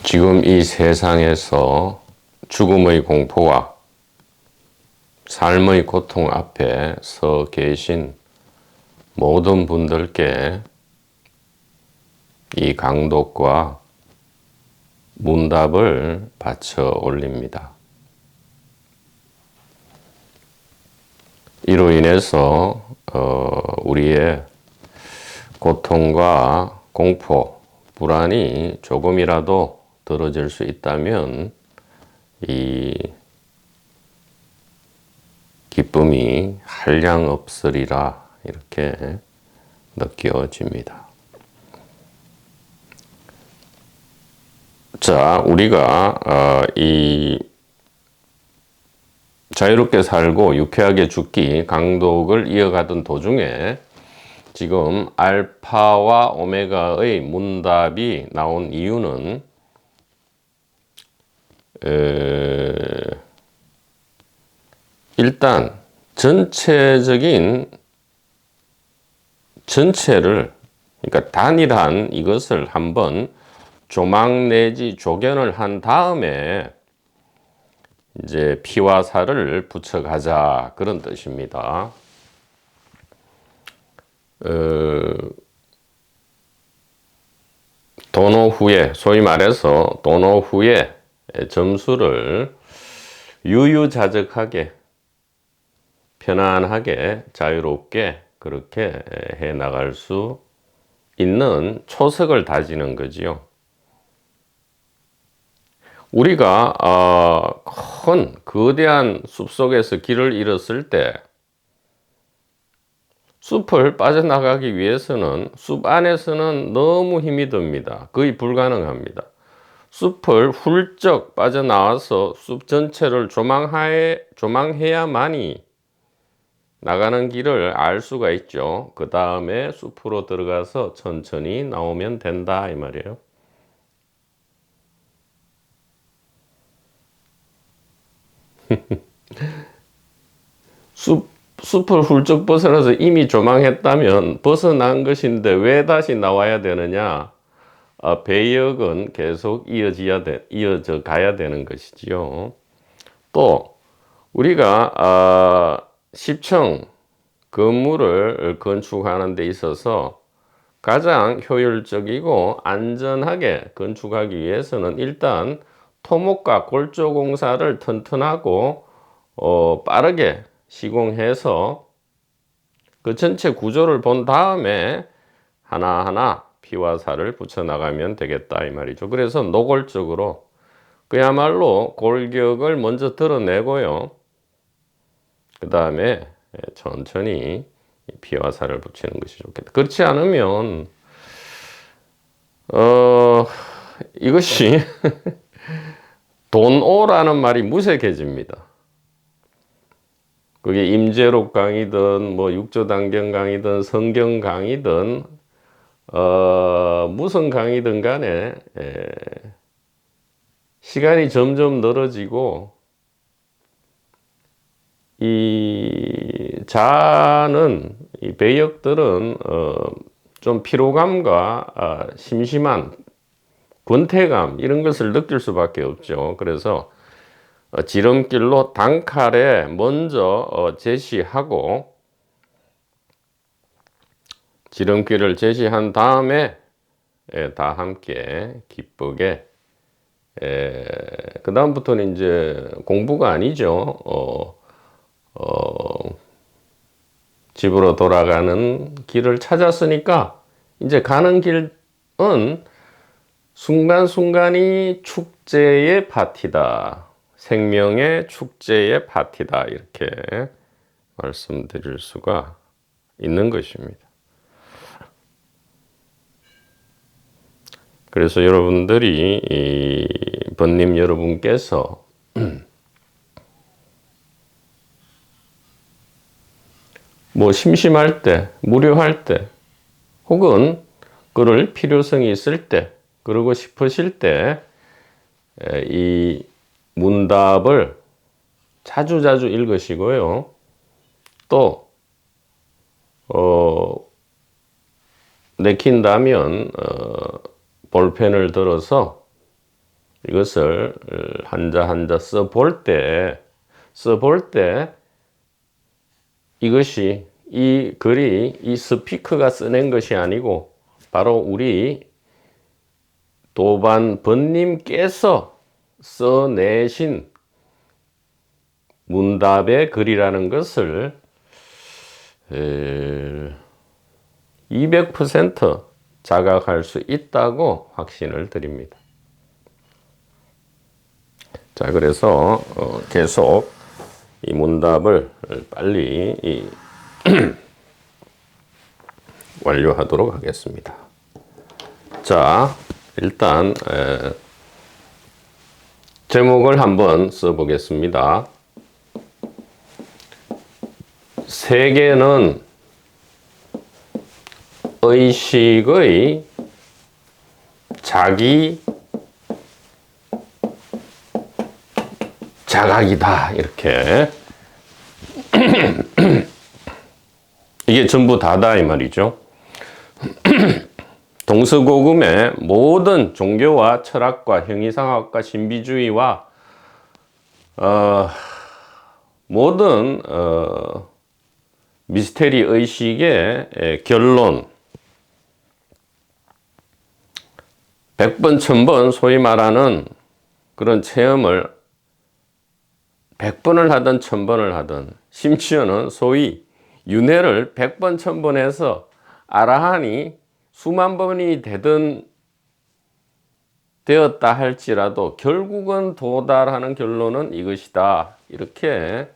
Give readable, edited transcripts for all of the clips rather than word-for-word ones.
지금 이 세상에서 죽음의 공포와 삶의 고통 앞에 서 계신 모든 분들께 이 강독과 문답을 바쳐 올립니다. 이로 인해서 우리의 고통과 공포, 불안이 조금이라도 덜어질 수 있다면 이 기쁨이 한량없으리라 이렇게 느껴집니다. 자, 우리가 이 자유롭게 살고 유쾌하게 죽기 강독을 이어가던 도중에 지금 알파와 오메가의 문답이 나온 이유는 일단 전체를 그러니까 단일한 이것을 한번 조망 내지 조견을 한 다음에 이제 피와 살을 붙여가자 그런 뜻입니다. 도노 후에 소위 말해서 도노 후에 점수를 유유자적하게 편안하게 자유롭게 그렇게 해 나갈 수 있는 초석을 다지는 거지요. 우리가 큰 거대한 숲속에서 길을 잃었을 때 숲을 빠져나가기 위해서는 숲 안에서는 너무 힘이 듭니다. 거의 불가능합니다. 숲을 훌쩍 빠져나와서 숲 전체를 조망해야만이 나가는 길을 알 수가 있죠. 그 다음에 숲으로 들어가서 천천히 나오면 된다 이 말이에요. 숲을 훌쩍 벗어나서 이미 조망했다면 벗어난 것인데 왜 다시 나와야 되느냐? 배역은 계속 이어져 가야 되는 것이지요. 또 우리가 10층 건물을 건축하는 데 있어서 가장 효율적이고 안전하게 건축하기 위해서는 일단 토목과 골조 공사를 튼튼하고 빠르게 시공해서 그 전체 구조를 본 다음에 하나하나 피와 살을 붙여나가면 되겠다 이 말이죠. 그래서 노골적으로 그야말로 골격을 먼저 드러내고요. 그 다음에 천천히 피와 살을 붙이는 것이 좋겠다. 그렇지 않으면 이것이 돈오라는 말이 무색해집니다. 그게 임재록 강의든 뭐 육조단경 강의든 성경 강의든 무슨 강의든 간에 시간이 점점 늘어지고 이 자는 이 배역들은 좀 피로감과 심심한 권태감 이런 것을 느낄 수밖에 없죠. 그래서 지름길로 단칼에 먼저 제시하고 지름길을 제시한 다음에 다 함께 기쁘게 그 다음부터는 이제 공부가 아니죠. 집으로 돌아가는 길을 찾았으니까 이제 가는 길은 순간순간이 축제의 파티다. 생명의 축제의 파티다. 이렇게 말씀드릴 수가 있는 것입니다. 그래서 여러분들이 번님 여러분께서 뭐 심심할 때, 무료할 때, 혹은 그럴 필요성이 있을 때, 그러고 싶으실 때, 이 문답을 자주자주 읽으시고요. 또, 내킨다면, 볼펜을 들어서 이것을 한자 한자 써볼 때 이것이 이 글이 이 스피커가 써낸 것이 아니고 바로 우리 도반번님께서 써내신 문답의 글이라는 것을 200% 자각할 수 있다고 확신을 드립니다. 자, 그래서 계속 이 문답을 빨리 완료하도록 하겠습니다. 자, 일단 제목을 한번 써보겠습니다. 세계는 의식의 자기 자각이다. 이렇게 이게 전부 다다 이 말이죠. 동서고금의 모든 종교와 철학과 형이상학과 신비주의와 모든 미스테리 의식의 결론 100번 1000번 소위 말하는 그런 체험을 100번을 하든 1000번을 하든 심지어는 소위 윤회를 100번 1000번 해서 아라한이 수만 번이 되었다 할지라도 결국은 도달하는 결론은 이것이다. 이렇게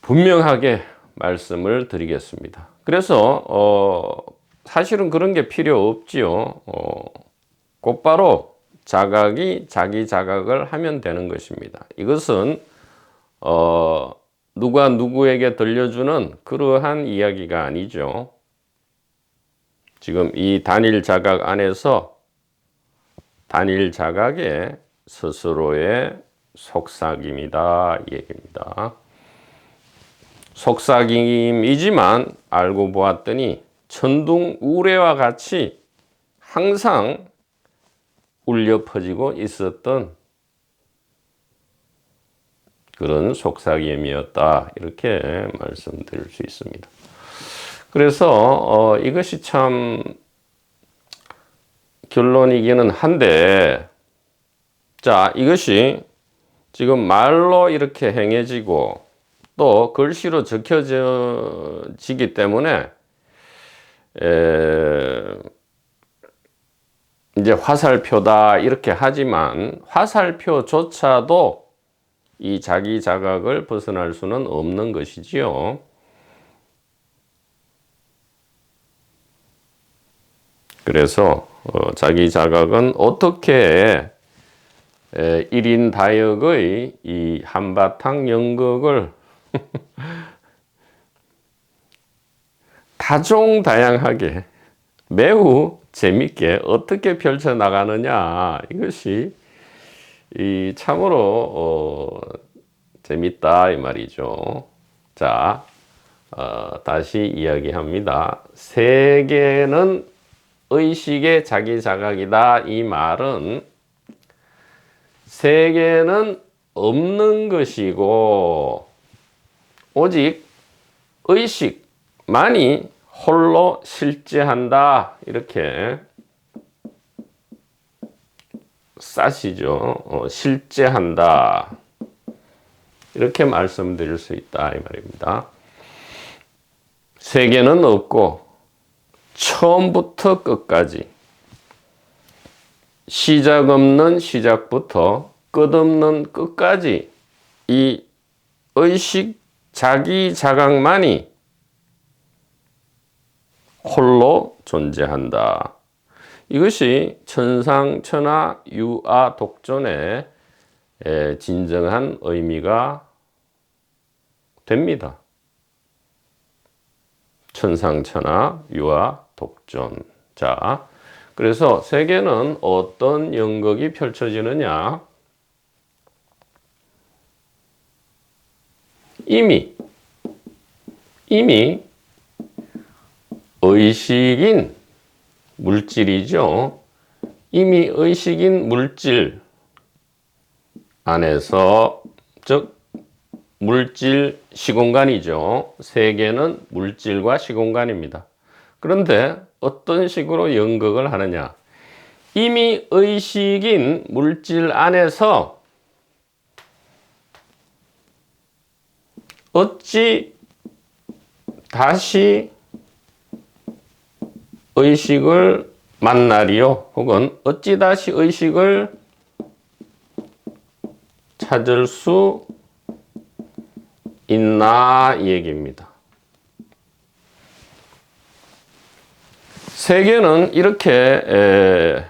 분명하게 말씀을 드리겠습니다. 그래서 사실은 그런 게 필요 없지요. 곧바로 자각이 자기 자각을 하면 되는 것입니다. 이것은 누가 누구에게 들려주는 그러한 이야기가 아니죠. 지금 이 단일 자각 안에서 단일 자각의 스스로의 속삭임이다 이 얘기입니다. 속삭임이지만 알고 보았더니 천둥우레와 같이 항상 울려 퍼지고 있었던 그런 속삭임이었다 이렇게 말씀드릴 수 있습니다. 그래서 이것이 참 결론이기는 한데, 자, 이것이 지금 말로 이렇게 행해지고 또 글씨로 적혀지기 때문에 이제 화살표다 이렇게 하지만 화살표조차도 이 자기 자각을 벗어날 수는 없는 것이지요. 그래서 자기 자각은 어떻게 1인 다역의 이 한바탕 연극을 다종다양하게 매우 재밌게 어떻게 펼쳐나가느냐 이것이 참으로 재밌다 이 말이죠. 자, 다시 이야기합니다. 세계는 의식의 자기 자각이다 이 말은 세계는 없는 것이고 오직 의식만이 홀로 실제한다 이렇게 싸시죠. 실제한다 이렇게 말씀드릴 수 있다 이 말입니다. 세계는 없고 처음부터 끝까지 시작 없는 시작부터 끝없는 끝까지 이 의식 자기 자각만이 홀로 존재한다. 이것이 천상천하 유아 독존의 진정한 의미가 됩니다. 천상천하 유아 독존. 자, 그래서 세계는 어떤 연극이 펼쳐지느냐? 이미 의식인 물질이죠. 이미 의식인 물질 안에서, 즉 물질 시공간이죠. 세계는 물질과 시공간입니다. 그런데 어떤 식으로 연극을 하느냐? 이미 의식인 물질 안에서 어찌 다시 의식을 만나리요? 혹은 어찌 다시 의식을 찾을 수 있나 이 얘기입니다. 세계는 이렇게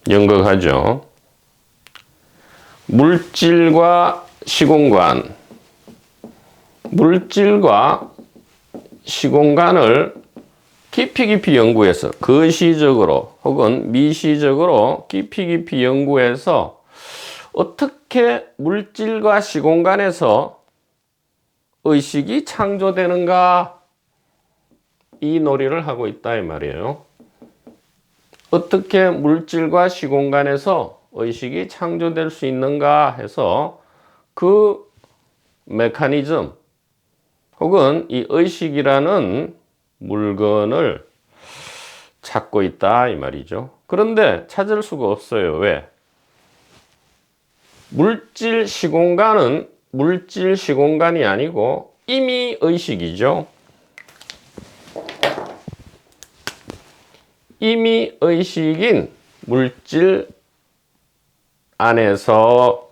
연극하죠. 물질과 시공간, 물질과 시공간을 깊이 연구해서 거시적으로 혹은 미시적으로 깊이 연구해서 어떻게 물질과 시공간에서 의식이 창조되는가 이 놀이를 하고 있다 이 말이에요. 어떻게 물질과 시공간에서 의식이 창조될 수 있는가 해서 그 메커니즘 혹은 이 의식이라는 물건을 찾고 있다 이 말이죠. 그런데 찾을 수가 없어요. 왜? 물질 시공간은 물질 시공간이 아니고 이미 의식이죠. 이미 의식인 물질 안에서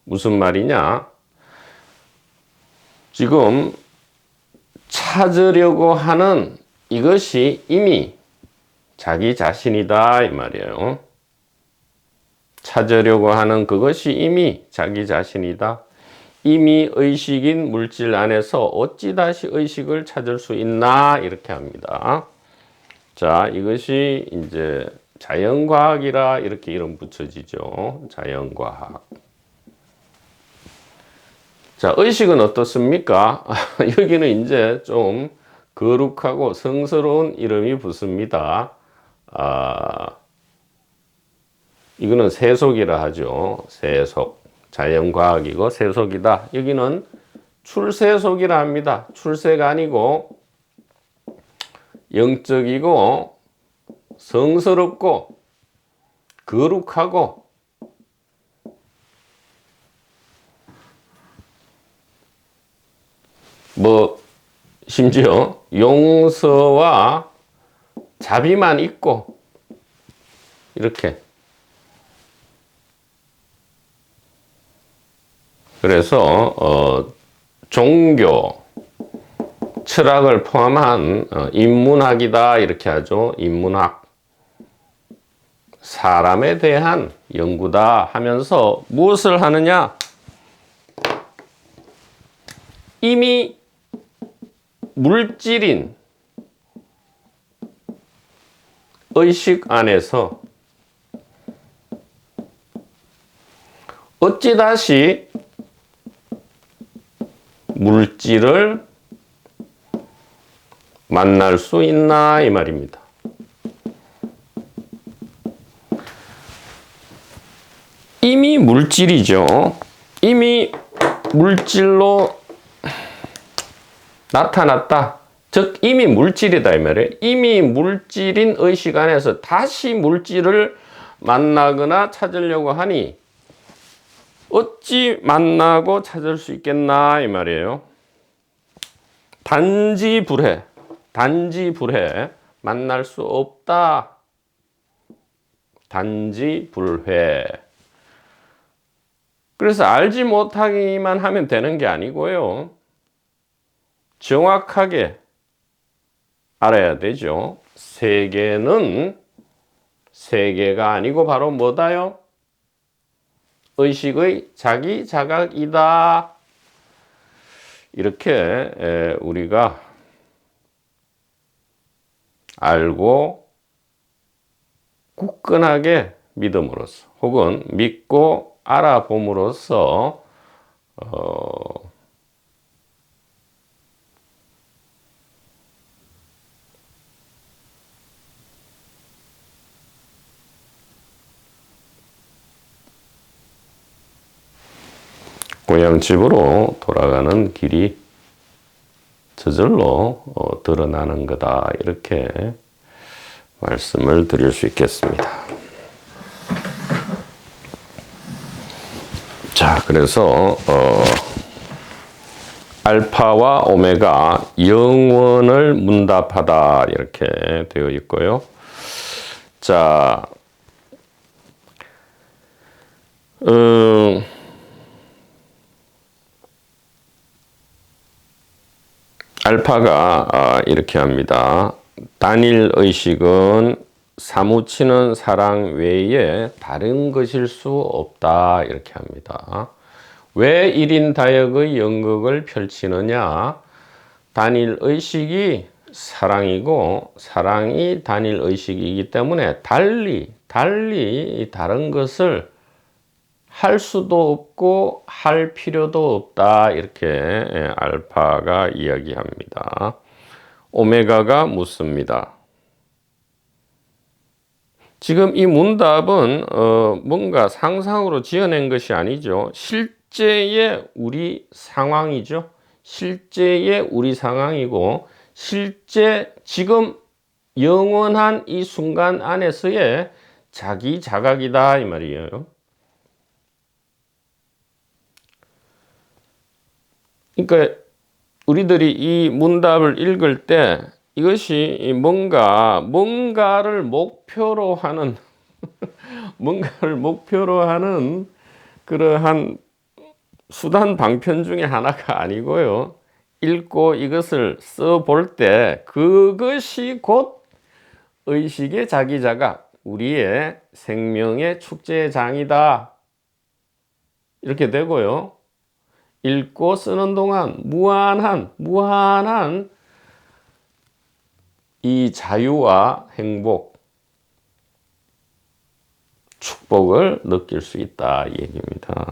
무슨 말이냐? 지금 찾으려고 하는 이것이 이미 자기 자신이다 이 말이에요. 찾으려고 하는 그것이 이미 자기 자신이다. 이미 의식인 물질 안에서 어찌 다시 의식을 찾을 수 있나 이렇게 합니다. 자, 이것이 이제 자연과학이라 이렇게 이름 붙여지죠. 자연과학. 자, 의식은 어떻습니까? 여기는 이제 좀 거룩하고 성스러운 이름이 붙습니다. 이거는 세속이라 하죠. 세속. 자연과학이고 세속이다. 여기는 출세속이라 합니다. 출세가 아니고 영적이고 성스럽고 거룩하고 심지어 용서와 자비만 있고 이렇게. 그래서 종교, 철학을 포함한 인문학이다 이렇게 하죠. 인문학. 사람에 대한 연구다 하면서 무엇을 하느냐? 이미 물질인 의식 안에서 어찌 다시 물질을 만날 수 있나 이 말입니다. 이미 물질이죠. 이미 물질로 나타났다. 즉 이미 물질이다 이 말이에요. 이미 물질인 의식 안에서 다시 물질을 만나거나 찾으려고 하니 어찌 만나고 찾을 수 있겠나 이 말이에요. 단지 불해. 단지 불해. 만날 수 없다. 단지 불회. 그래서 알지 못하기만 하면 되는 게 아니고요. 정확하게 알아야 되죠. 세계는 세계가 아니고 바로 뭐다요? 의식의 자기 자각이다. 이렇게 우리가 알고 굳건하게 믿음으로써 혹은 믿고 알아봄으로써 고향집으로 돌아가는 길이 저절로 드러나는 거다. 이렇게 말씀을 드릴 수 있겠습니다. 자, 그래서 알파와 오메가 영원을 문답하다 이렇게 되어 있고요. 자, 알파가 이렇게 합니다. 단일 의식은 사무치는 사랑 외에 다른 것일 수 없다 이렇게 합니다. 왜 1인 다역의 연극을 펼치느냐? 단일 의식이 사랑이고 사랑이 단일 의식이기 때문에 달리 다른 것을 할 수도 없고 할 필요도 없다 이렇게 알파가 이야기합니다. 오메가가 묻습니다. 지금 이 문답은 뭔가 상상으로 지어낸 것이 아니죠. 실제의 우리 상황이죠. 실제의 우리 상황이고 실제 지금 영원한 이 순간 안에서의 자기 자각이다 이 말이에요. 그러니까 우리들이 이 문답을 읽을 때 이것이 뭔가를 목표로 하는 뭔가를 목표로 하는 그러한 수단 방편 중에 하나가 아니고요. 읽고 이것을 써볼 때 그것이 곧 의식의 자기자각, 우리의 생명의 축제장이다. 이렇게 되고요. 읽고 쓰는 동안 무한한 이 자유와 행복, 축복을 느낄 수 있다 이 얘기입니다.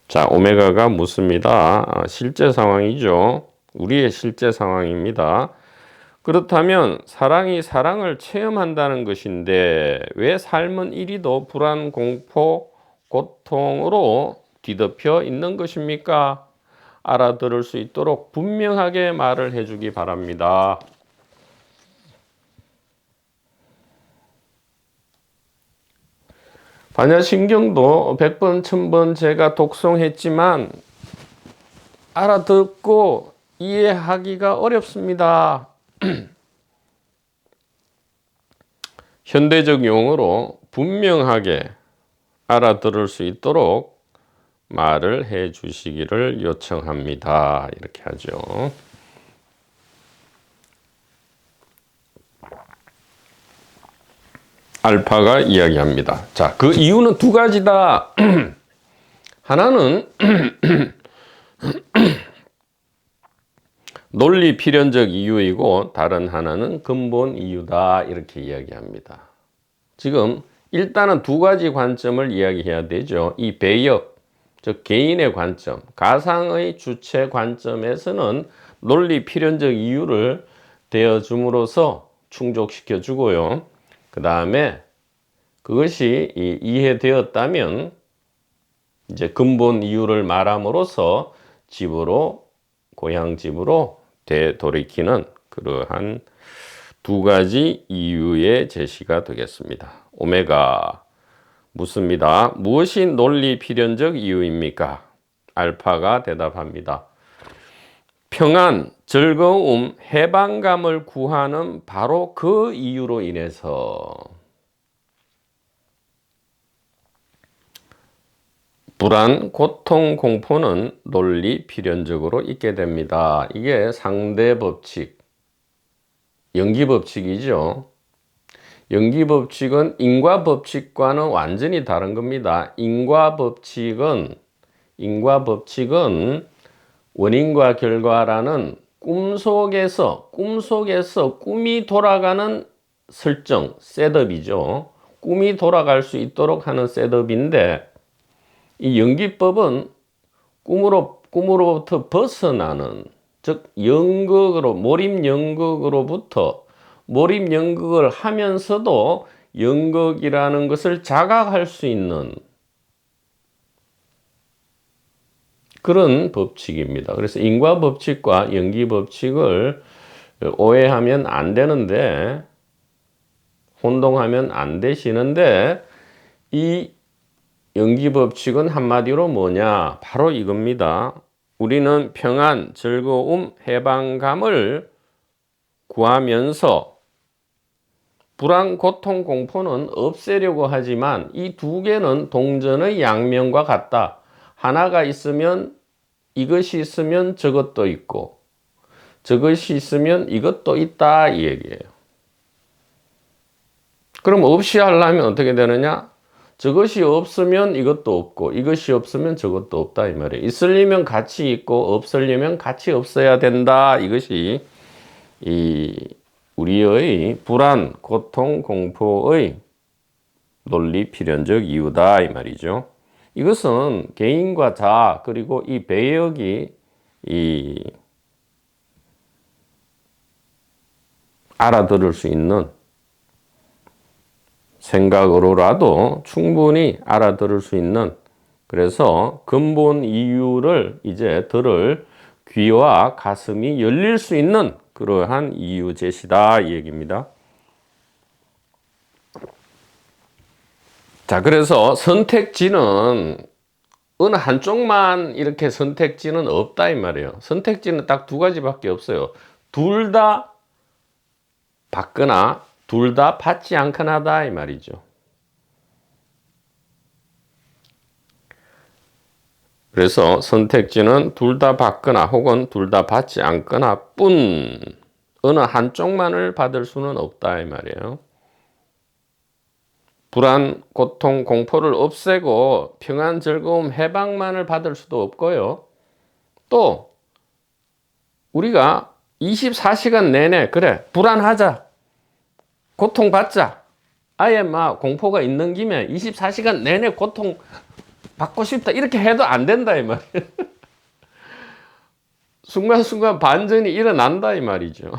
자, 오메가가 묻습니다. 실제 상황이죠. 우리의 실제 상황입니다. 그렇다면 사랑이 사랑을 체험한다는 것인데 왜 삶은 이리도 불안, 공포, 고통으로 뒤덮여 있는 것입니까? 알아들을 수 있도록 분명하게 말을 해주기 바랍니다. 반야신경도 100번, 1000번 제가 독송했지만 알아듣고 이해하기가 어렵습니다. 현대적 용어로 분명하게 알아들을 수 있도록 말을 해 주시기를 요청합니다. 이렇게 하죠. 알파가 이야기합니다. 자, 그 이유는 두 가지다. 하나는 논리 필연적 이유이고 다른 하나는 근본 이유다. 이렇게 이야기합니다. 지금 일단은 두 가지 관점을 이야기해야 되죠. 이 배역, 즉 개인의 관점, 가상의 주체 관점에서는 논리 필연적 이유를 대어줌으로써 충족시켜 주고요. 그 다음에 그것이 이해되었다면 이제 근본 이유를 말함으로써 고향 집으로 되돌이키는 그러한 두 가지 이유의 제시가 되겠습니다. 오메가 묻습니다. 무엇이 논리 필연적 이유입니까? 알파가 대답합니다. 평안, 즐거움, 해방감을 구하는 바로 그 이유로 인해서 불안, 고통, 공포는 논리 필연적으로 있게 됩니다. 이게 상대 법칙, 연기 법칙이죠. 연기 법칙은 인과 법칙과는 완전히 다른 겁니다. 인과 법칙은 원인과 결과라는 꿈속에서 꿈이 돌아가는 설정, 셋업이죠. 꿈이 돌아갈 수 있도록 하는 셋업인데 이 연기법은 꿈으로부터 벗어나는, 즉 몰입 연극으로부터 몰입 연극을 하면서도 연극이라는 것을 자각할 수 있는 그런 법칙입니다. 그래서 인과 법칙과 연기 법칙을 오해하면 안 되는데, 혼동하면 안 되시는데, 이 연기 법칙은 한마디로 뭐냐? 바로 이겁니다. 우리는 평안, 즐거움, 해방감을 구하면서 불안, 고통, 공포는 없애려고 하지만 이 두 개는 동전의 양면과 같다. 하나가 있으면 이것이 있으면 저것도 있고 저것이 있으면 이것도 있다 이 얘기예요. 그럼 없이 하려면 어떻게 되느냐? 저것이 없으면 이것도 없고 이것이 없으면 저것도 없다 이 말이에요. 있으려면 같이 있고 없으려면 같이 없어야 된다. 이것이 우리의 불안, 고통, 공포의 논리 필연적 이유다 이 말이죠. 이것은 개인과 자아 그리고 이 배역이 알아들을 수 있는 생각으로라도 충분히 알아들을 수 있는, 그래서 근본 이유를 이제 들을 귀와 가슴이 열릴 수 있는 그러한 이유 제시다 이 얘기입니다. 자, 그래서 선택지는 어느 한쪽만 이렇게 선택지는 없다 이 말이에요. 선택지는 딱 두 가지밖에 없어요. 둘 다 받거나 둘 다 받지 않거나다 이 말이죠. 그래서 선택지는 둘 다 받거나 혹은 둘 다 받지 않거나 뿐 어느 한쪽만을 받을 수는 없다 이 말이에요. 불안, 고통, 공포를 없애고 평안, 즐거움, 해방만을 받을 수도 없고요. 또 우리가 24시간 내내 그래 불안하자, 고통받자, 아예 막 공포가 있는 김에 24시간 내내 고통 받고 싶다 이렇게 해도 안 된다 이 말이에요. 순간순간 반전이 일어난다 이 말이죠.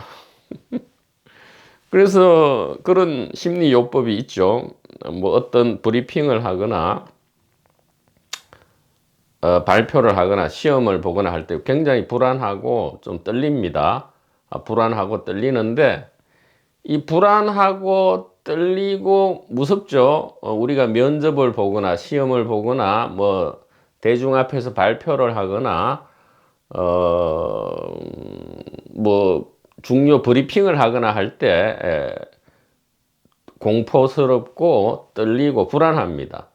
그래서 그런 심리 요법이 있죠. 뭐 어떤 브리핑을 하거나 발표를 하거나 시험을 보거나 할 때 굉장히 불안하고 좀 떨립니다. 불안하고 떨리는데 이 불안하고 떨리고 무섭죠. 우리가 면접을 보거나 시험을 보거나 뭐 대중 앞에서 발표를 하거나 뭐 중요 브리핑을 하거나 할 때 공포스럽고 떨리고 불안합니다.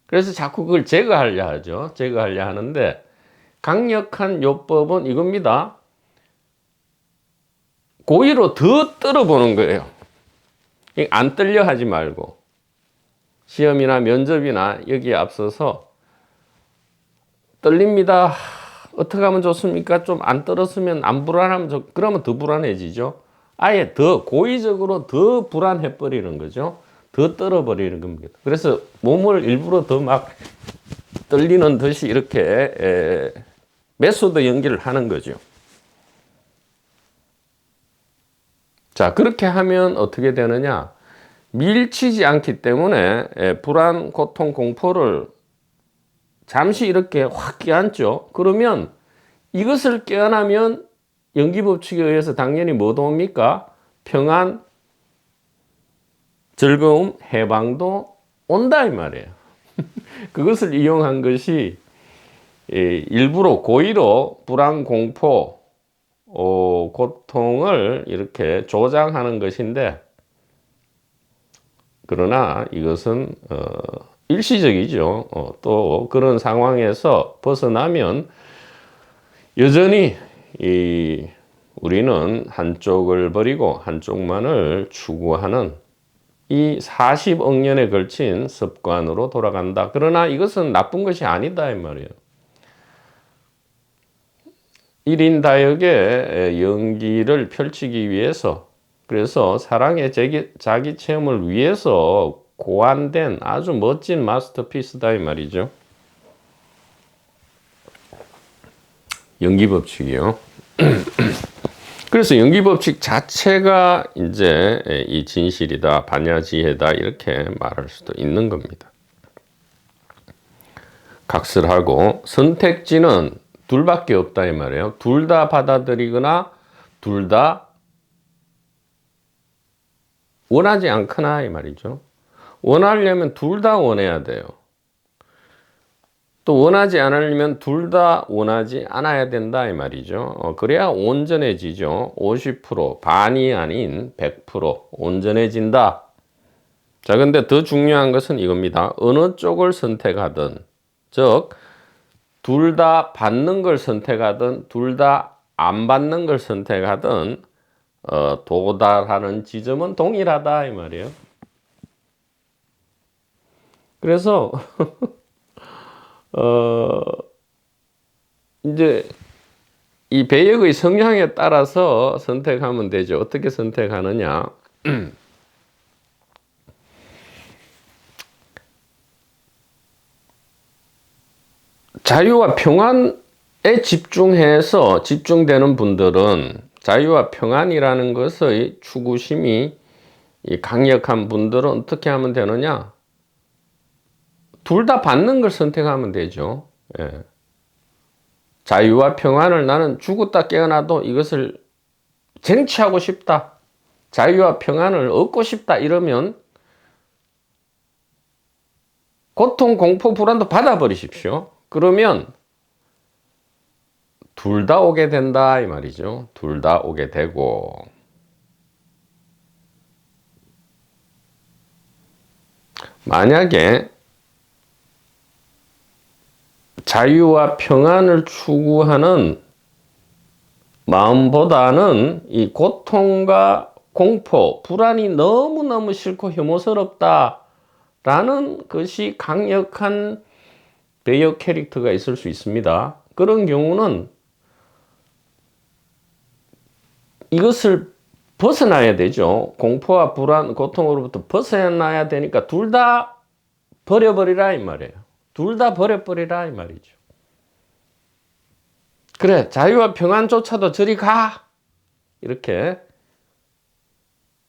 그래서 자꾸 그걸 제거하려 하죠. 제거하려 하는데 강력한 요법은 이겁니다. 고의로 더 떨어보는 거예요. 안 떨려 하지 말고 시험이나 면접이나 여기에 앞서서 떨립니다. 어떻게 하면 좋습니까? 좀 안 떨었으면 안 불안하면 그러면 더 불안해지죠. 아예 더 고의적으로 더 불안해 버리는 거죠. 더 떨어버리는 겁니다. 그래서 몸을 일부러 더 막 떨리는 듯이 이렇게 메소드 연기를 하는 거죠. 자, 그렇게 하면 어떻게 되느냐? 밀치지 않기 때문에 불안, 고통, 공포를 잠시 이렇게 확 껴안죠. 그러면 이것을 껴안으면 연기법칙에 의해서 당연히 뭐도 옵니까? 평안, 즐거움, 해방도 온다 이 말이에요. 그것을 이용한 것이 일부러 고의로 불안, 공포, 고통을 이렇게 조장하는 것인데, 그러나 이것은 일시적이죠. 또 그런 상황에서 벗어나면 여전히 우리는 한쪽을 버리고 한쪽만을 추구하는 이 40억 년에 걸친 습관으로 돌아간다. 그러나 이것은 나쁜 것이 아니다 이 말이에요. 1인 다역의 연기를 펼치기 위해서, 그래서 사랑의 자기 체험을 위해서 고안된 아주 멋진 마스터피스다 이 말이죠. 연기법칙이요. 그래서 연기법칙 자체가 이제 이 진실이다, 반야지혜다 이렇게 말할 수도 있는 겁니다. 각설하고 선택지는 둘밖에 없다 이 말이에요. 둘 다 받아들이거나 둘 다 원하지 않거나 이 말이죠. 원하려면 둘 다 원해야 돼요. 또 원하지 않으려면 둘 다 원하지 않아야 된다 이 말이죠. 그래야 온전해지죠. 50% 반이 아닌 100% 온전해진다. 자, 근데 더 중요한 것은 이겁니다. 어느 쪽을 선택하든, 즉 둘 다 받는 걸 선택하든 둘 다 안 받는 걸 선택하든 도달하는 지점은 동일하다 이 말이에요. 그래서 이제 이 배역의 성향에 따라서 선택하면 되죠. 어떻게 선택하느냐? 자유와 평안에 집중되는 분들은 자유와 평안이라는 것의 추구심이 강력한 분들은 어떻게 하면 되느냐? 둘 다 받는 걸 선택하면 되죠. 예. 자유와 평안을 나는 죽었다 깨어나도 이것을 쟁취하고 싶다. 자유와 평안을 얻고 싶다. 이러면 고통, 공포, 불안도 받아버리십시오. 그러면 둘 다 오게 된다 이 말이죠. 둘 다 오게 되고 만약에 자유와 평안을 추구하는 마음보다는 이 고통과 공포, 불안이 너무너무 싫고 혐오스럽다라는 것이 강력한 배역 캐릭터가 있을 수 있습니다. 그런 경우는 이것을 벗어나야 되죠. 공포와 불안, 고통으로부터 벗어나야 되니까 둘 다 버려버리라 이 말이에요. 둘 다 버려버리라 이 말이죠. 그래, 자유와 평안조차도 저리 가! 이렇게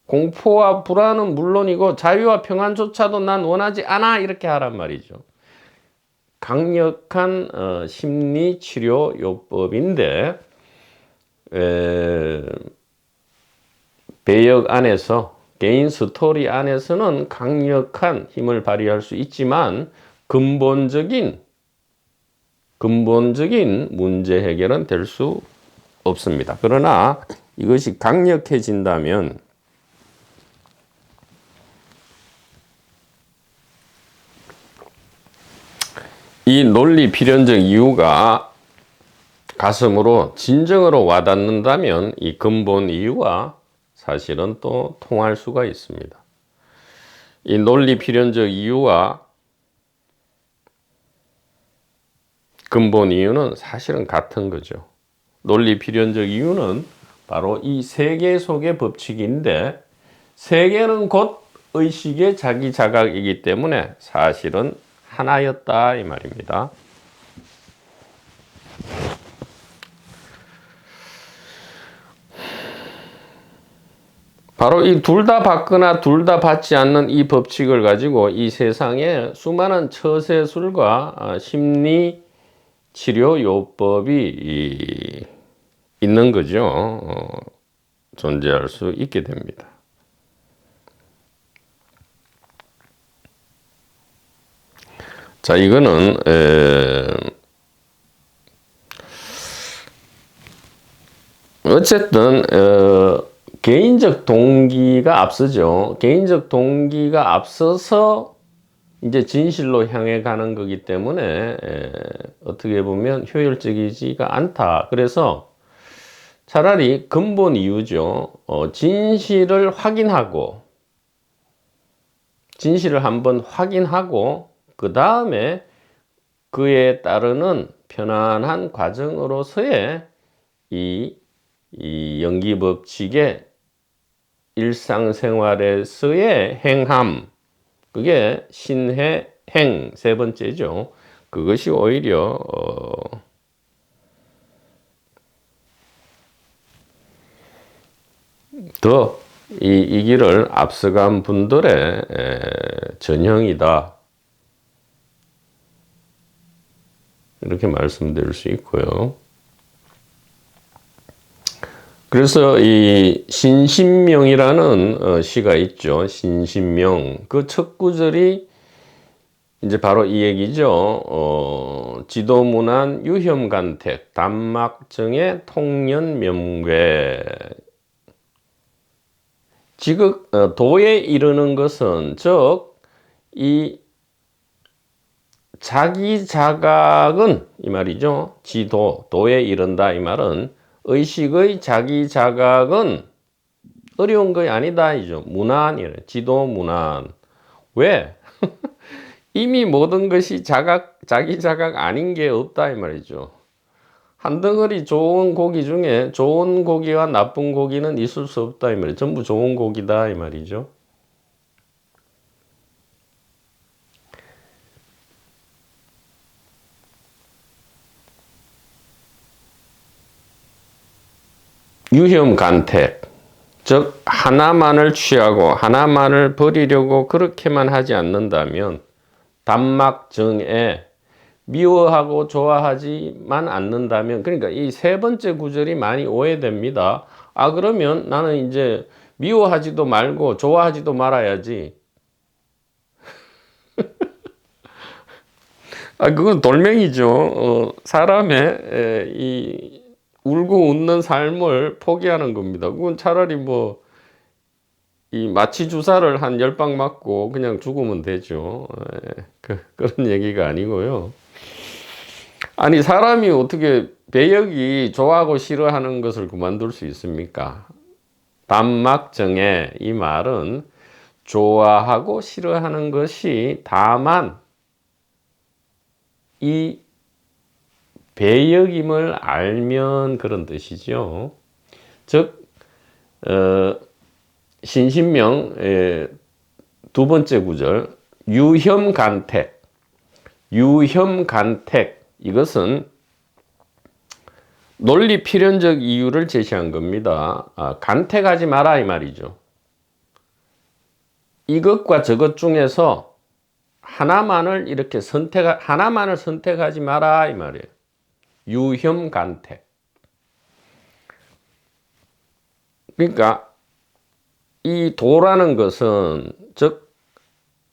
공포와 불안은 물론이고 자유와 평안조차도 난 원하지 않아 이렇게 하란 말이죠. 강력한 심리치료 요법인데 배역 안에서 개인 스토리 안에서는 강력한 힘을 발휘할 수 있지만 근본적인 문제 해결은 될 수 없습니다. 그러나 이것이 강력해진다면 이 논리 필연적 이유가 가슴으로 진정으로 와닿는다면 이 근본 이유와 사실은 또 통할 수가 있습니다. 이 논리 필연적 이유와 근본 이유는 사실은 같은 거죠. 논리 필연적 이유는 바로 이 세계 속의 법칙인데 세계는 곧 의식의 자기 자각이기 때문에 사실은 하나였다 이 말입니다. 바로 이 둘 다 받거나 둘 다 받지 않는 이 법칙을 가지고 이 세상에 수많은 처세술과 심리 치료 요법이 있는 거죠. 존재할 수 있게 됩니다. 자, 이거는 어쨌든 개인적 동기가 앞서죠. 개인적 동기가 앞서서 이제 진실로 향해 가는 거기 때문에 어떻게 보면 효율적이지가 않다. 그래서 차라리 근본 이유죠. 진실을 한번 확인하고 그 다음에 그에 따르는 편안한 과정으로서의 이 연기법칙의 일상생활에서의 행함, 그게 신해 행 세 번째죠. 그것이 오히려 더 이 길을 앞서간 분들의 전형이다. 이렇게 말씀드릴 수 있고요. 그래서 이 신신명이라는 시가 있죠. 신신명. 그 첫 구절이 이제 바로 이 얘기죠. 지도문안 유혐간택 단막정의 통연명괴. 지극 도에 이르는 것은 즉 이 자기 자각은 이 말이죠. 도에 이른다 이 말은 의식의 자기 자각은 어려운 것이 아니다 이죠. 무난이래. 지도 무난. 왜? 이미 모든 것이 자기 자각 아닌 게 없다 이 말이죠. 한 덩어리 좋은 고기 중에 좋은 고기와 나쁜 고기는 있을 수 없다 이 말이죠. 전부 좋은 고기다 이 말이죠. 유혐간택, 즉 하나만을 취하고 하나만을 버리려고 그렇게만 하지 않는다면 단막정에 미워하고 좋아하지만 않는다면, 그러니까 이 세 번째 구절이 많이 오해됩니다. 아 그러면 나는 이제 미워하지도 말고 좋아하지도 말아야지. 아 그건 돌멩이죠. 사람의 이 울고 웃는 삶을 포기하는 겁니다. 그건 차라리 뭐 이 마취 주사를 한 10방 맞고 그냥 죽으면 되죠. 그런 얘기가 아니고요. 아니 사람이 어떻게 배역이 좋아하고 싫어하는 것을 그만둘 수 있습니까? 단막정에 이 말은 좋아하고 싫어하는 것이 다만 이 배역임을 알면 그런 뜻이죠. 즉 신신명 두 번째 구절 유혐간택. 유혐간택 이것은 논리 필연적 이유를 제시한 겁니다. 간택하지 마라 이 말이죠. 이것과 저것 중에서 하나만을 이렇게 하나만을 선택하지 마라 이 말이에요. 유혐간택. 그러니까 이 도라는 것은 즉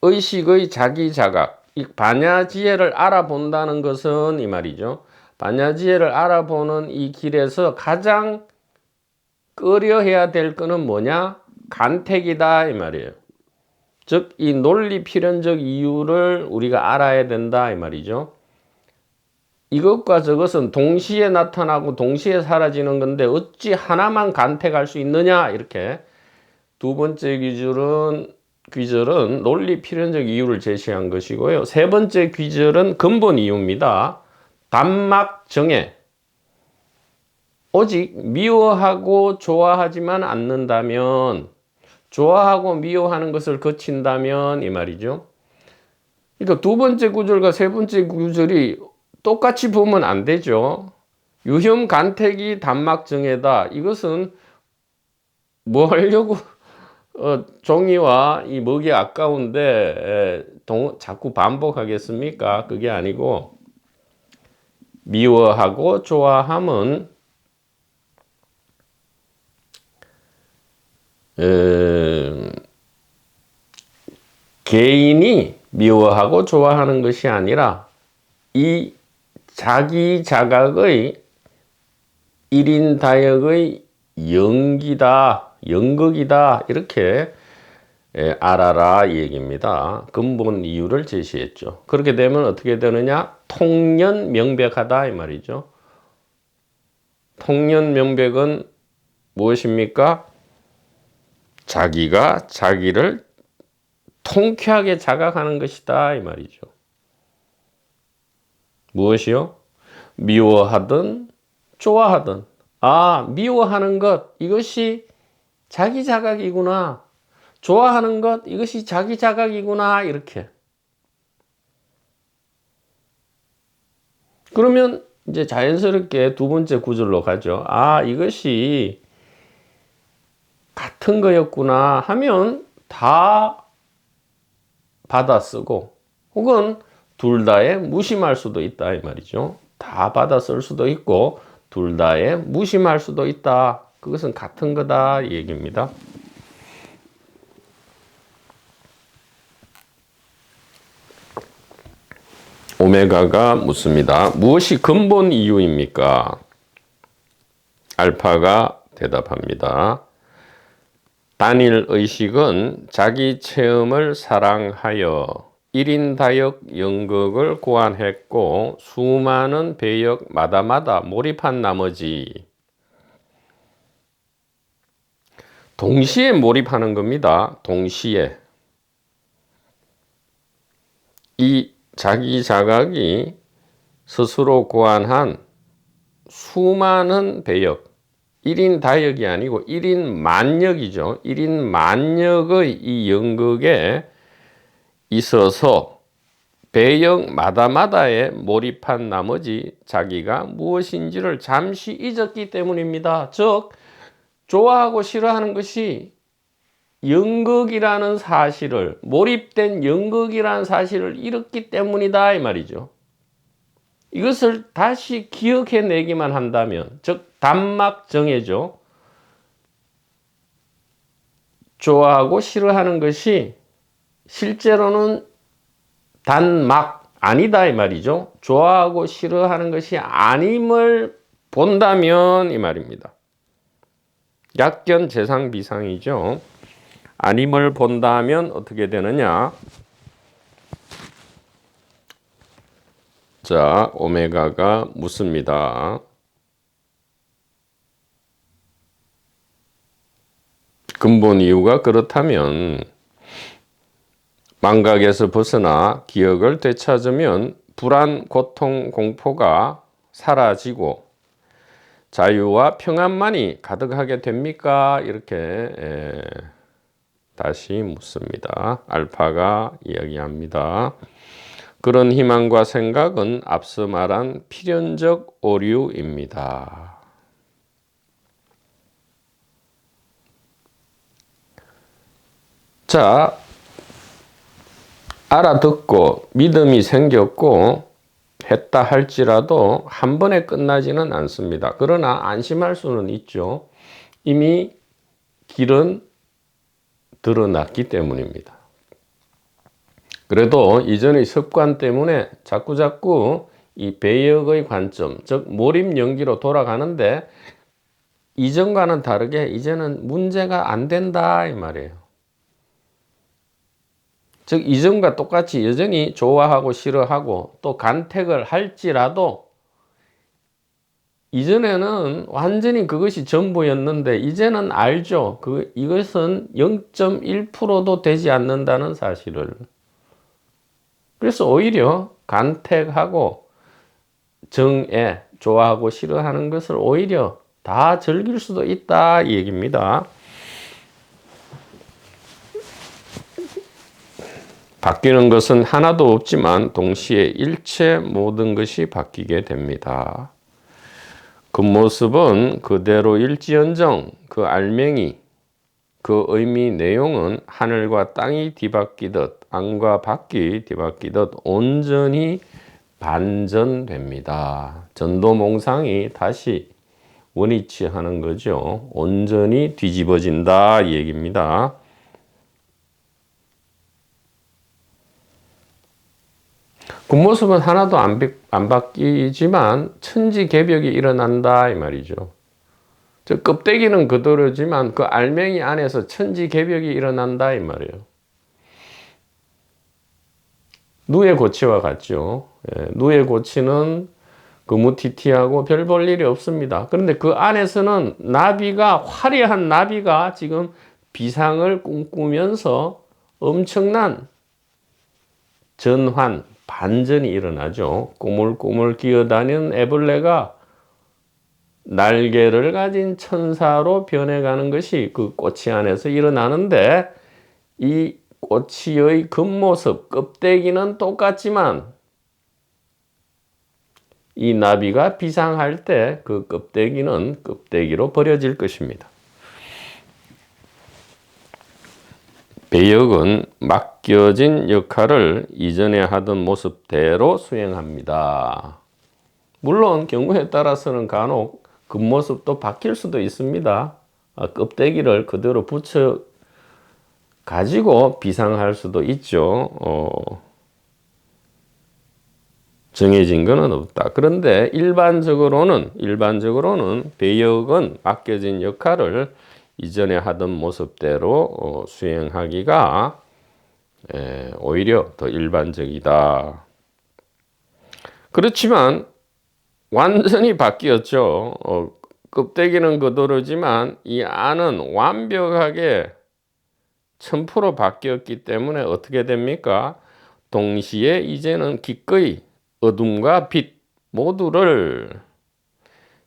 의식의 자기 자각, 이 반야지혜를 알아본다는 것은 이 말이죠. 반야지혜를 알아보는 이 길에서 가장 꺼려해야 될 거는 뭐냐? 간택이다 이 말이에요. 즉 이 논리 필연적 이유를 우리가 알아야 된다 이 말이죠. 이것과 저것은 동시에 나타나고 동시에 사라지는 건데 어찌 하나만 간택할 수 있느냐 이렇게 두 번째 귀절은 논리 필연적 이유를 제시한 것이고요. 세 번째 귀절은 근본 이유입니다. 단막정에 오직 미워하고 좋아하지만 않는다면, 좋아하고 미워하는 것을 거친다면 이 말이죠. 그러니까 두 번째 구절과 세 번째 구절이 똑같이 보면 안 되죠. 유혐간택이 단막정에다. 이것은 뭐 하려고 종이와 이 먹이 아까운데 자꾸 반복하겠습니까? 그게 아니고 미워하고 좋아함은 개인이 미워하고 좋아하는 것이 아니라 이 자기 자각의 일인다역의 연극이다 이렇게 알아라 이 얘기입니다. 근본 이유를 제시했죠. 그렇게 되면 어떻게 되느냐? 통연명백하다 이 말이죠. 통연명백은 무엇입니까? 자기가 자기를 통쾌하게 자각하는 것이다 이 말이죠. 무엇이요? 미워하든 좋아하든 미워하는 것 이것이 자기 자각이구나. 좋아하는 것 이것이 자기 자각이구나 이렇게. 그러면 이제 자연스럽게 두 번째 구절로 가죠. 이것이 같은 거였구나 하면 다 받아쓰고 혹은 둘 다에 무심할 수도 있다 이 말이죠. 다 받아 쓸 수도 있고 둘 다에 무심할 수도 있다. 그것은 같은 거다 이 얘기입니다. 오메가가 묻습니다. 무엇이 근본 이유입니까? 알파가 대답합니다. 단일 의식은 자기 체험을 사랑하여 1인 다역 연극을 고안했고 수많은 배역마다마다 몰입한 나머지 동시에 몰입하는 겁니다. 동시에 이 자기 자각이 스스로 고안한 수많은 배역 1인 다역이 아니고 1인 만역이죠. 1인 만역의 이 연극에 있어서 배역마다마다에 몰입한 나머지 자기가 무엇인지를 잠시 잊었기 때문입니다. 즉 좋아하고 싫어하는 것이 연극이라는 사실을 몰입된 연극이라는 사실을 잃었기 때문이다 이 말이죠. 이것을 다시 기억해내기만 한다면 즉 단막정해죠. 좋아하고 싫어하는 것이 실제로는 단막 아니다 이 말이죠. 좋아하고 싫어하는 것이 아님을 본다면 이 말입니다. 약견 재상 비상이죠. 아님을 본다면 어떻게 되느냐? 자, 오메가가 묻습니다. 근본 이유가 그렇다면 망각에서 벗어나 기억을 되찾으면 불안, 고통, 공포가 사라지고 자유와 평안만이 가득하게 됩니까? 이렇게 다시 묻습니다. 알파가 이야기합니다. 그런 희망과 생각은 앞서 말한 필연적 오류입니다. 자, 알아듣고 믿음이 생겼고 했다 할지라도 한 번에 끝나지는 않습니다. 그러나 안심할 수는 있죠. 이미 길은 드러났기 때문입니다. 그래도 이전의 습관 때문에 자꾸자꾸 이 배역의 관점, 즉 몰입 연기로 돌아가는데 이전과는 다르게 이제는 문제가 안 된다 이 말이에요. 즉 이전과 똑같이 여전히 좋아하고 싫어하고 또 간택을 할지라도 이전에는 완전히 그것이 전부였는데 이제는 알죠. 이것은 0.1%도 되지 않는다는 사실을. 그래서 오히려 간택하고 정에 좋아하고 싫어하는 것을 오히려 다 즐길 수도 있다 이 얘기입니다. 바뀌는 것은 하나도 없지만 동시에 일체 모든 것이 바뀌게 됩니다. 그 모습은 그대로 일지언정 그 알맹이, 그 의미 내용은 하늘과 땅이 뒤바뀌듯 안과 밖이 뒤바뀌듯 온전히 반전됩니다. 전도몽상이 다시 원위치하는 거죠. 온전히 뒤집어진다 이 얘기입니다. 그 모습은 하나도 안 바뀌지만 천지개벽이 일어난다 이 말이죠. 즉 껍데기는 그대로지만 그 알맹이 안에서 천지개벽이 일어난다 이 말이에요. 누에 고치와 같죠. 누에 고치는 거무튀튀하고 별 볼 일이 없습니다. 그런데 그 안에서는 화려한 나비가 지금 비상을 꿈꾸면서 엄청난 전환, 반전이 일어나죠. 꾸물꾸물 기어다니는 애벌레가 날개를 가진 천사로 변해가는 것이 그 꼬치 안에서 일어나는데 이 꼬치의 겉모습, 껍데기는 똑같지만 이 나비가 비상할 때 그 껍데기는 껍데기로 버려질 것입니다. 배역은 맡겨진 역할을 이전에 하던 모습대로 수행합니다. 물론 경우에 따라서는 간혹 겉모습도 바뀔 수도 있습니다. 껍데기를 그대로 붙여 가지고 비상할 수도 있죠. 정해진 것은 없다. 그런데 일반적으로는 배역은 맡겨진 역할을 이전에 하던 모습대로 수행하기가 오히려 더 일반적이다. 그렇지만 완전히 바뀌었죠. 껍데기는 그대로지만 이 안은 완벽하게 1000% 바뀌었기 때문에 어떻게 됩니까? 동시에 이제는 기꺼이 어둠과 빛 모두를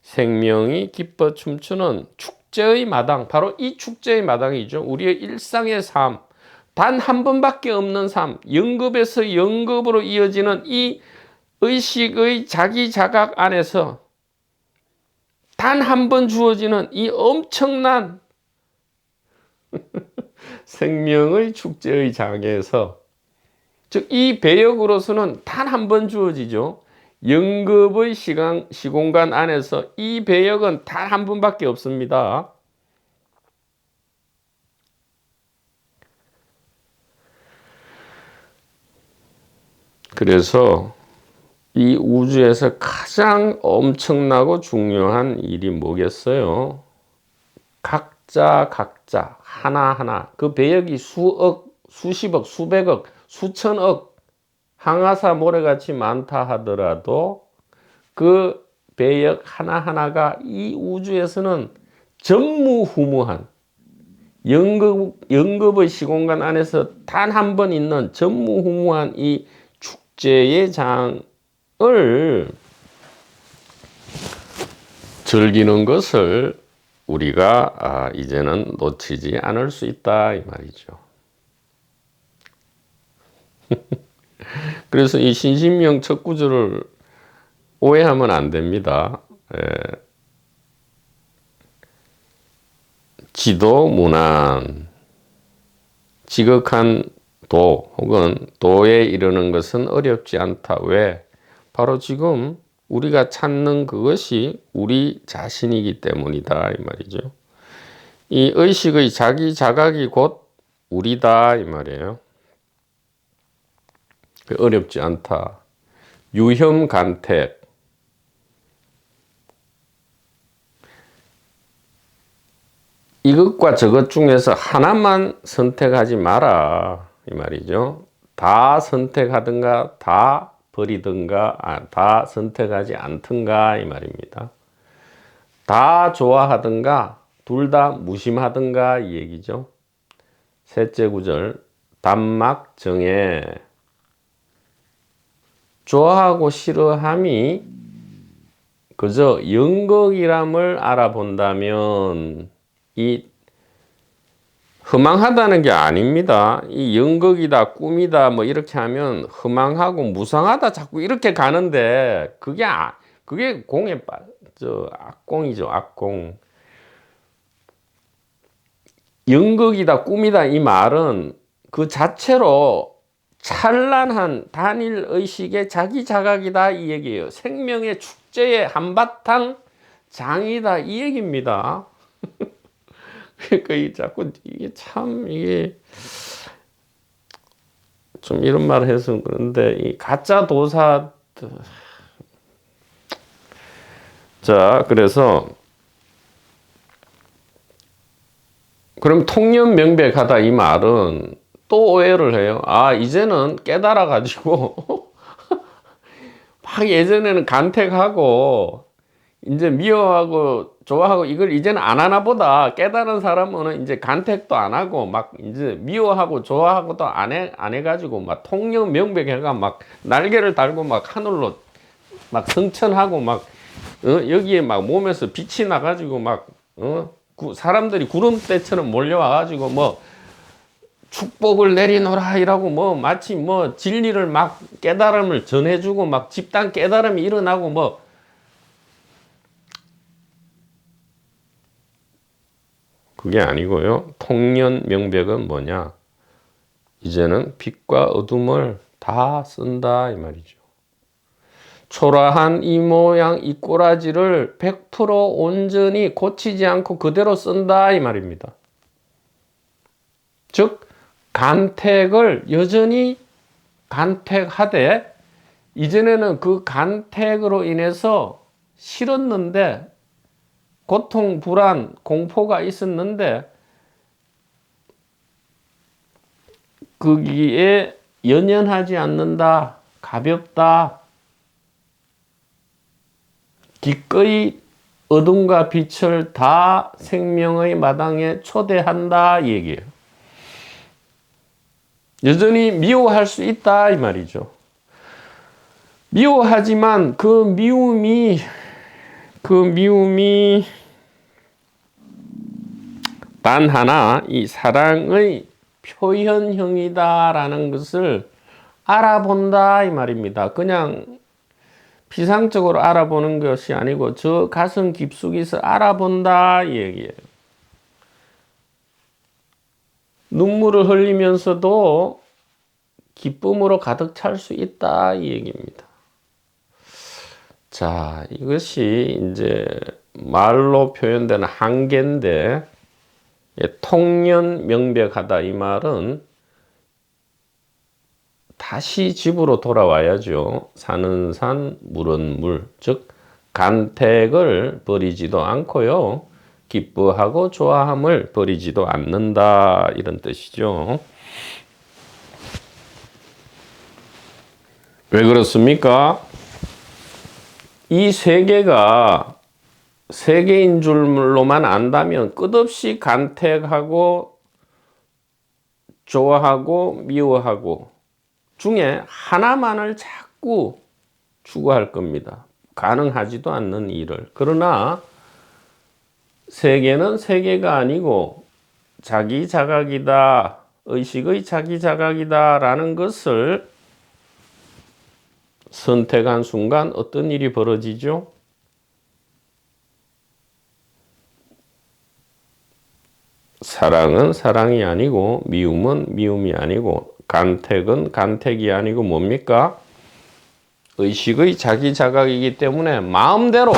생명이 기뻐 춤추는 축제의 마당, 바로 이 축제의 마당이죠. 우리의 일상의 삶, 단 한 번밖에 없는 삶, 영급에서 영급으로 이어지는 이 의식의 자기 자각 안에서 단 한 번 주어지는 이 엄청난 생명의 축제의 장에서, 즉 이 배역으로서는 단 한 번 주어지죠. 영급의 시공간 안에서 이 배역은 단 한 번밖에 없습니다. 그래서 이 우주에서 가장 엄청나고 중요한 일이 뭐겠어요? 각자 하나하나 그 배역이 수억, 수십억, 수백억, 수천억 항아사 모래같이 많다 하더라도 그 배역 하나하나가 이 우주에서는 전무후무한 영급의 시공간 안에서 단 한 번 있는 전무후무한 이 축제의 장을 즐기는 것을 우리가 이제는 놓치지 않을 수 있다 이 말이죠. 그래서 이 신신명 첫 구절을 오해하면 안 됩니다. 지도문안, 지극한 도 혹은 도에 이르는 것은 어렵지 않다. 왜? 바로 지금 우리가 찾는 그것이 우리 자신이기 때문이다 이 말이죠. 이 의식의 자기 자각이 곧 우리다 이 말이에요. 어렵지 않다. 유혐간택. 이것과 저것 중에서 하나만 선택하지 마라 이 말이죠. 다 선택하든가 다 버리든가 다 선택하지 않든가 이 말입니다. 다 좋아하든가 둘 다 무심하든가 이 얘기죠. 셋째 구절 단막 정해. 좋아하고 싫어함이 그저 영극이람을 알아본다면 이 허망하다는 게 아닙니다. 이 영극이다 꿈이다 뭐 이렇게 하면 허망하고 무상하다 자꾸 이렇게 가는데 그게 공에 악공이죠. 악공. 영극이다 꿈이다 이 말은 그 자체로 찬란한 단일 의식의 자기 자각이다 이 얘기예요. 생명의 축제의 한바탕 장이다 이 얘기입니다. 그러니까 자꾸 이게 참 이게 좀 이런 말을 해서 그런데 이 가짜 도사. 자, 그래서 그럼 통념명백하다 이 말은 또 오해를 해요. 이제는 깨달아 가지고 막 예전에는 간택하고 이제 미워하고 좋아하고 이걸 이제는 안 하나 보다. 깨달은 사람은 이제 간택도 안 하고 막 이제 미워하고 좋아하고도 안 해가지고 막 통념 명백해가 막 날개를 달고 막 하늘로 막 승천하고 막 여기에 막 몸에서 빛이 나가지고 막 사람들이 구름대처럼 몰려와가지고 뭐 축복을 내리노라 이라고 뭐 마치 뭐 진리를 막 깨달음을 전해주고 막 집단 깨달음이 일어나고 뭐 그게 아니고요. 통년 명백은 뭐냐? 이제는 빛과 어둠을 다 쓴다 이 말이죠. 초라한 이 모양 이 꼬라지를 100% 온전히 고치지 않고 그대로 쓴다 이 말입니다. 즉 간택을 여전히 간택하되 이전에는 그 간택으로 인해서 싫었는데 고통, 불안, 공포가 있었는데 거기에 연연하지 않는다, 가볍다, 기꺼이 어둠과 빛을 다 생명의 마당에 초대한다 이 얘기예요. 여전히 미워할 수 있다 이 말이죠. 미워하지만 그 미움이 단 하나 이 사랑의 표현형이다라는 것을 알아본다 이 말입니다. 그냥 피상적으로 알아보는 것이 아니고 저 가슴 깊숙이서 알아본다 이 얘기예요. 눈물을 흘리면서도 기쁨으로 가득 찰 수 있다 이 얘기입니다. 자, 이것이 이제 말로 표현되는 한계인데 통년 명백하다 이 말은 다시 집으로 돌아와야죠. 사는 산, 물은 물. 즉 간택을 버리지도 않고요. 기뻐하고 좋아함을 버리지도 않는다 이런 뜻이죠. 왜 그렇습니까? 이 세계가 세계인 줄로만 안다면 끝없이 간택하고 좋아하고 미워하고 중에 하나만을 자꾸 추구할 겁니다. 가능하지도 않는 일을. 그러나 세계는 세계가 아니고 자기 자각이다. 의식의 자기 자각이다 라는 것을 선택한 순간 어떤 일이 벌어지죠? 사랑은 사랑이 아니고 미움은 미움이 아니고 간택은 간택이 아니고 뭡니까? 의식의 자기 자각이기 때문에 마음대로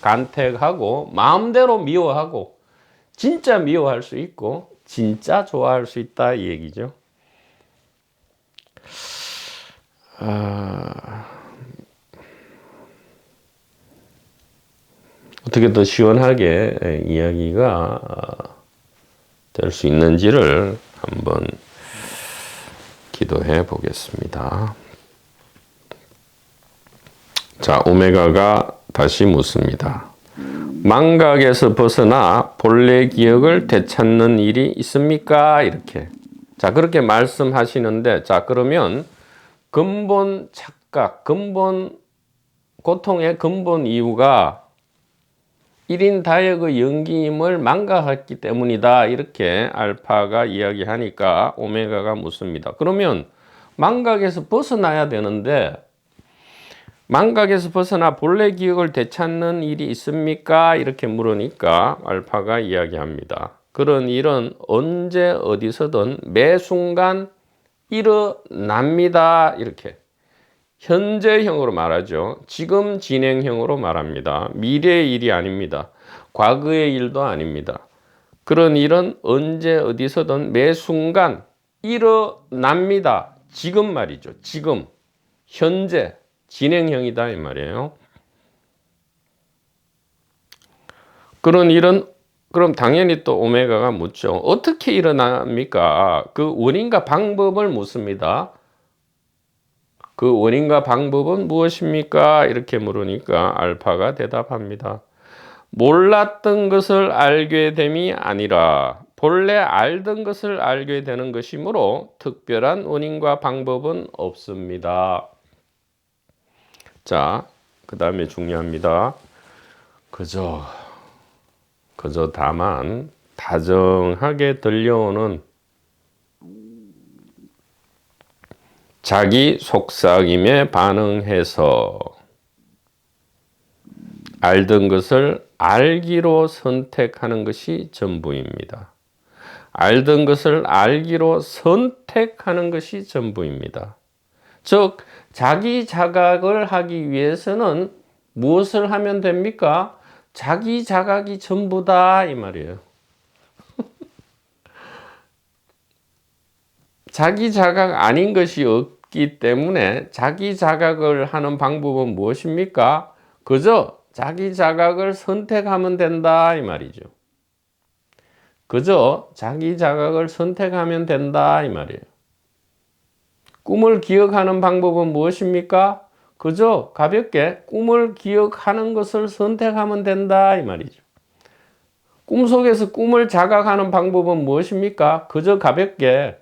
간택하고 마음대로 미워하고 진짜 미워할 수 있고 진짜 좋아할 수 있다 이 얘기죠. 어떻게 더 시원하게 이야기가 될 수 있는지를 한번 기도해 보겠습니다. 자, 오메가가 다시 묻습니다. 망각에서 벗어나 본래 기억을 되찾는 일이 있습니까? 이렇게. 자, 그렇게 말씀하시는데, 자, 그러면 근본 착각, 근본 고통의 근본 이유가 1인 다역의 연기임을 망각했기 때문이다. 이렇게 알파가 이야기하니까 오메가가 묻습니다. 그러면 망각에서 벗어나야 되는데 망각에서 벗어나 본래 기억을 되찾는 일이 있습니까? 이렇게 물으니까 알파가 이야기합니다. 그런 일은 언제 어디서든 매 순간 일어납니다. 이렇게. 현재형으로 말하죠. 지금 진행형으로 말합니다. 미래의 일이 아닙니다. 과거의 일도 아닙니다. 그런 일은 언제 어디서든 매 순간 일어납니다. 지금 말이죠. 지금, 현재, 진행형이다 이 말이에요. 그런 일은 그럼 당연히 또 오메가가 묻죠. 어떻게 일어납니까? 그 원인과 방법을 묻습니다. 그 원인과 방법은 무엇입니까? 이렇게 물으니까 알파가 대답합니다. 몰랐던 것을 알게 됨이 아니라 본래 알던 것을 알게 되는 것이므로 특별한 원인과 방법은 없습니다. 자, 그 다음에 중요합니다. 그저 다만 다정하게 들려오는 자기 속삭임에 반응해서 알던 것을 알기로 선택하는 것이 전부입니다. 알던 것을 알기로 선택하는 것이 전부입니다. 즉 자기 자각을 하기 위해서는 무엇을 하면 됩니까? 자기 자각이 전부다 이 말이에요. 자기 자각 아닌 것이 없기 때문에 자기 자각을 하는 방법은 무엇입니까? 그저 자기 자각을 선택하면 된다 이 말이죠. 그저 자기 자각을 선택하면 된다 이 말이에요. 꿈을 기억하는 방법은 무엇입니까? 그저 가볍게 꿈을 기억하는 것을 선택하면 된다 이 말이죠. 꿈속에서 꿈을 자각하는 방법은 무엇입니까? 그저 가볍게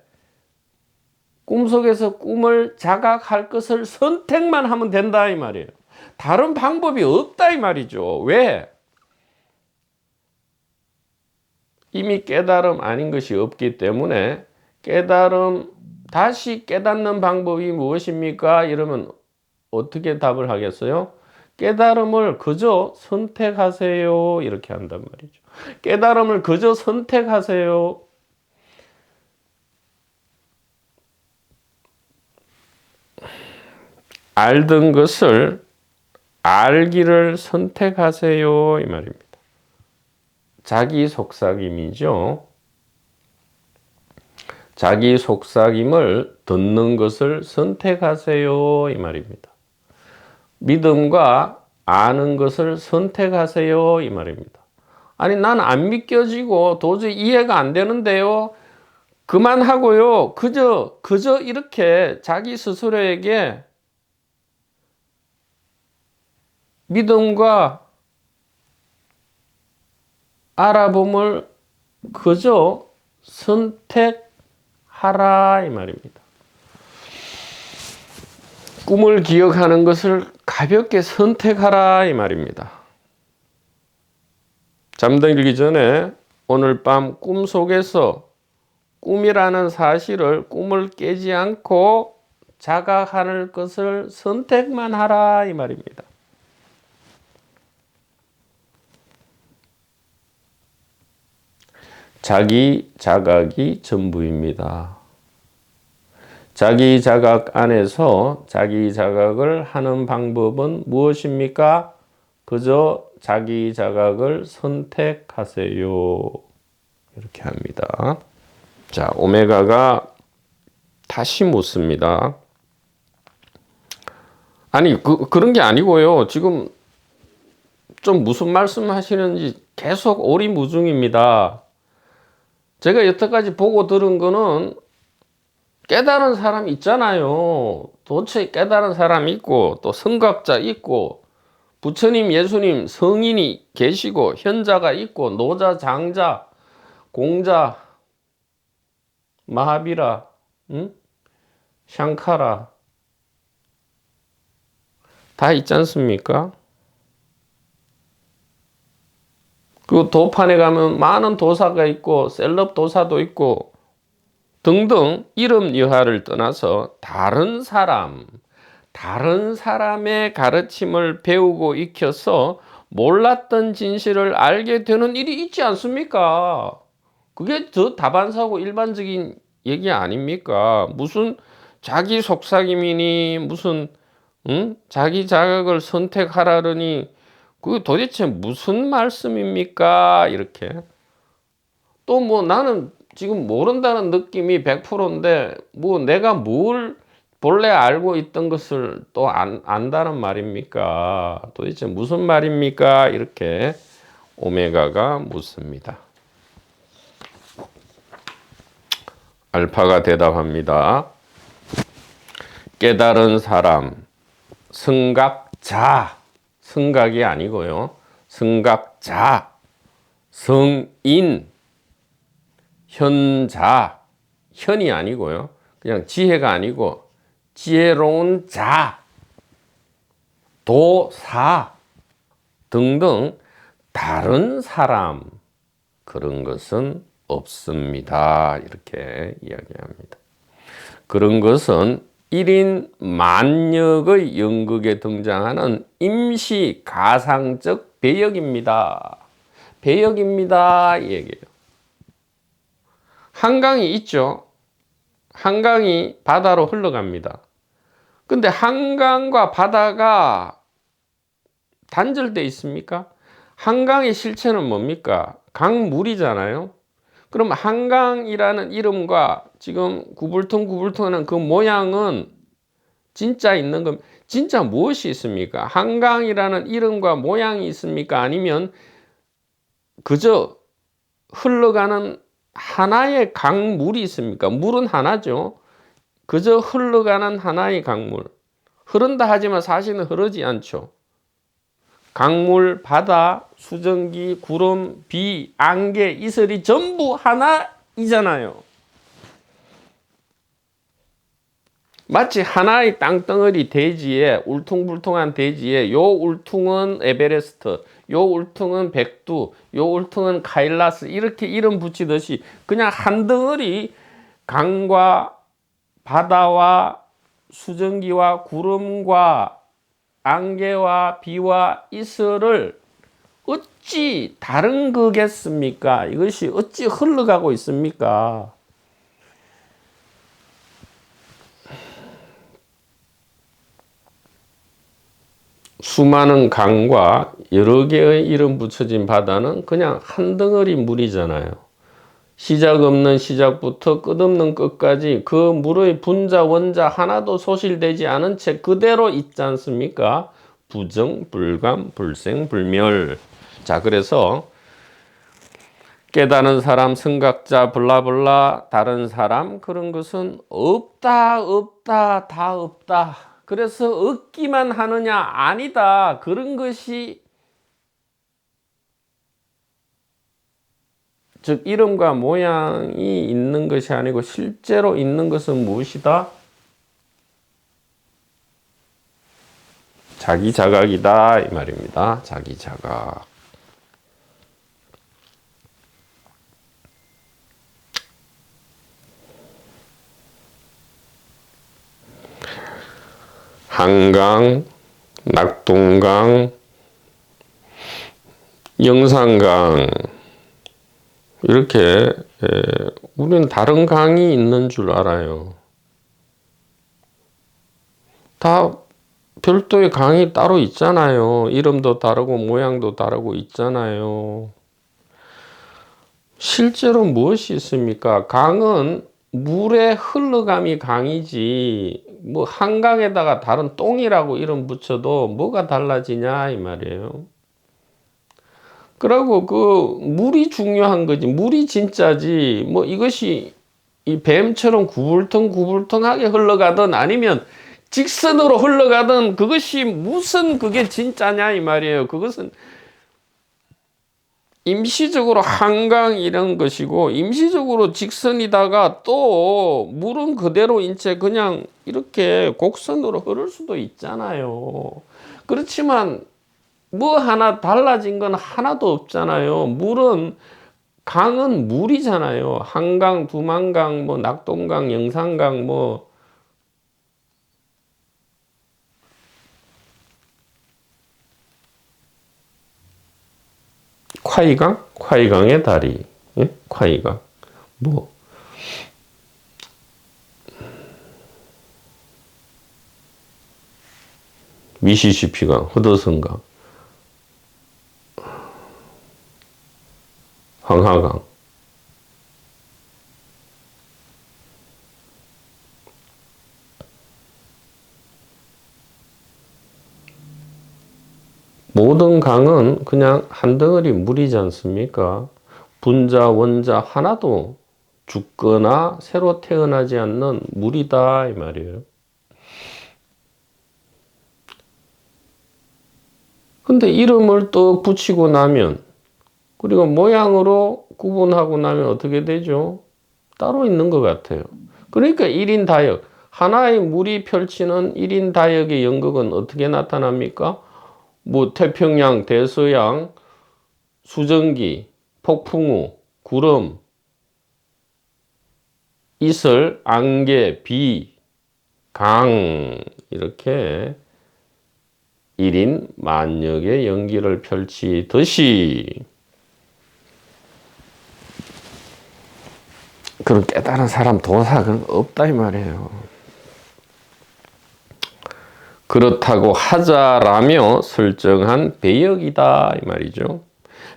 꿈속에서 꿈을 자각할 것을 선택만 하면 된다 이 말이에요. 다른 방법이 없다 이 말이죠. 왜? 이미 깨달음 아닌 것이 없기 때문에 다시 깨닫는 방법이 무엇입니까? 이러면 어떻게 답을 하겠어요? 깨달음을 그저 선택하세요. 이렇게 한단 말이죠. 깨달음을 그저 선택하세요. 알던 것을 알기를 선택하세요. 이 말입니다. 자기 속삭임이죠. 자기 속삭임을 듣는 것을 선택하세요. 이 말입니다. 믿음과 아는 것을 선택하세요. 이 말입니다. 아니, 난 안 믿겨지고 도저히 이해가 안 되는데요. 그만하고요. 그저 이렇게 자기 스스로에게 믿음과 알아봄을 그저 선택하라 이 말입니다. 꿈을 기억하는 것을 가볍게 선택하라 이 말입니다. 잠들기 전에 오늘 밤 꿈속에서 꿈이라는 사실을 꿈을 깨지 않고 자각할 것을 선택만 하라 이 말입니다. 자기 자각이 전부입니다. 자기 자각 안에서 자기 자각을 하는 방법은 무엇입니까? 그저 자기 자각을 선택하세요. 이렇게 합니다. 자, 오메가가 다시 묻습니다. 아니, 그런 게 아니고요. 지금 좀 무슨 말씀 하시는지 계속 오리무중입니다. 제가 여태까지 보고 들은 거는 깨달은 사람 있잖아요. 도처에 깨달은 사람 있고 또 성각자 있고 부처님, 예수님, 성인이 계시고 현자가 있고 노자, 장자, 공자, 마하비라, 샹카라 다 있지 않습니까? 그 도판에 가면 많은 도사가 있고 셀럽 도사도 있고 등등 이름 여하를 떠나서 다른 사람의 가르침을 배우고 익혀서 몰랐던 진실을 알게 되는 일이 있지 않습니까? 그게 저 다반사고 일반적인 얘기 아닙니까? 무슨 자기 속삭임이니 무슨 자기 자각을 선택하라니 그 도대체 무슨 말씀입니까? 이렇게 또 뭐 나는 지금 모른다는 느낌이 100%인데 뭐 내가 뭘 본래 알고 있던 것을 또 안다는 말입니까? 도대체 무슨 말입니까? 이렇게 오메가가 묻습니다. 알파가 대답합니다. 깨달은 사람, 성각자, 성각이 아니고요. 성각자, 성인, 현자, 현이 아니고요. 그냥 지혜가 아니고 지혜로운 자, 도사 등등 다른 사람 그런 것은 없습니다. 이렇게 이야기합니다. 그런 것은 1인 만역의 연극에 등장하는 임시 가상적 배역입니다. 배역입니다. 이 얘기예요. 한강이 있죠. 한강이 바다로 흘러갑니다. 근데 한강과 바다가 단절돼 있습니까? 한강의 실체는 뭡니까? 강물이잖아요. 그럼 한강이라는 이름과 지금 구불통구불통하는 그 모양은 진짜 있는 건 진짜 무엇이 있습니까? 한강이라는 이름과 모양이 있습니까? 아니면 그저 흘러가는 하나의 강물이 있습니까? 물은 하나죠. 그저 흘러가는 하나의 강물. 흐른다 하지만 사실은 흐르지 않죠. 강물, 바다, 수증기, 구름, 비, 안개, 이슬이 전부 하나이잖아요. 마치 하나의 땅덩어리 대지에, 울퉁불퉁한 대지에 요 울퉁은 에베레스트, 요 울퉁은 백두, 요 울퉁은 카일라스, 이렇게 이름 붙이듯이 그냥 한 덩어리 강과 바다와 수증기와 구름과 안개와 비와 이슬을 어찌 다른 거겠습니까? 이것이 어찌 흘러가고 있습니까? 수많은 강과 여러 개의 이름 붙여진 바다는 그냥 한 덩어리 물이잖아요. 시작 없는 시작부터 끝없는 끝까지 그 물의 분자 원자 하나도 소실되지 않은 채 그대로 있지 않습니까? 부정, 불감, 불생, 불멸. 자, 그래서 깨달은 사람, 성각자, 블라블라, 다른 사람, 그런 것은 없다, 없다, 다 없다. 그래서 얻기만 하느냐? 아니다. 그런 것이 즉 이름과 모양이 있는 것이 아니고 실제로 있는 것은 무엇이다? 자기 자각이다 이 말입니다. 자기 자각. 한강, 낙동강, 영산강 이렇게 우리는 다른 강이 있는 줄 알아요. 다 별도의 강이 따로 있잖아요. 이름도 다르고 모양도 다르고 있잖아요. 실제로 무엇이 있습니까? 강은 물의 흘러감이 강이지 뭐 한강에다가 다른 똥이라고 이름 붙여도 뭐가 달라지냐 이 말이에요. 그리고 그 물이 중요한 거지. 물이 진짜지. 뭐 이것이 이 뱀처럼 구불텅구불텅하게 흘러가든 아니면 직선으로 흘러가든 그것이 무슨 그게 진짜냐 이 말이에요. 그것은 임시적으로 한강 이런 것이고 임시적으로 직선이다가 또 물은 그대로인 채 그냥 이렇게 곡선으로 흐를 수도 있잖아요. 그렇지만 뭐 하나 달라진 건 하나도 없잖아요. 물은 강은 물이잖아요. 한강, 두만강, 뭐 낙동강, 영산강 뭐 콰이강? 콰이강의 다리. 예? 콰이강. 뭐 미시시피강, 허드슨강, 황하강. 모든 강은 그냥 한 덩어리 물이지 않습니까? 분자, 원자 하나도 죽거나 새로 태어나지 않는 물이다 이 말이에요. 근데 이름을 또 붙이고 나면 그리고 모양으로 구분하고 나면 어떻게 되죠? 따로 있는 것 같아요. 그러니까 1인 다역, 하나의 물이 펼치는 1인 다역의 연극은 어떻게 나타납니까? 뭐 태평양, 대서양, 수증기, 폭풍우, 구름, 이슬, 안개, 비, 강 이렇게 1인 만역의 연기를 펼치듯이 그런 깨달은 사람 도사 그런 거 없다 이 말이에요. 그렇다고 하자라며 설정한 배역이다 이 말이죠.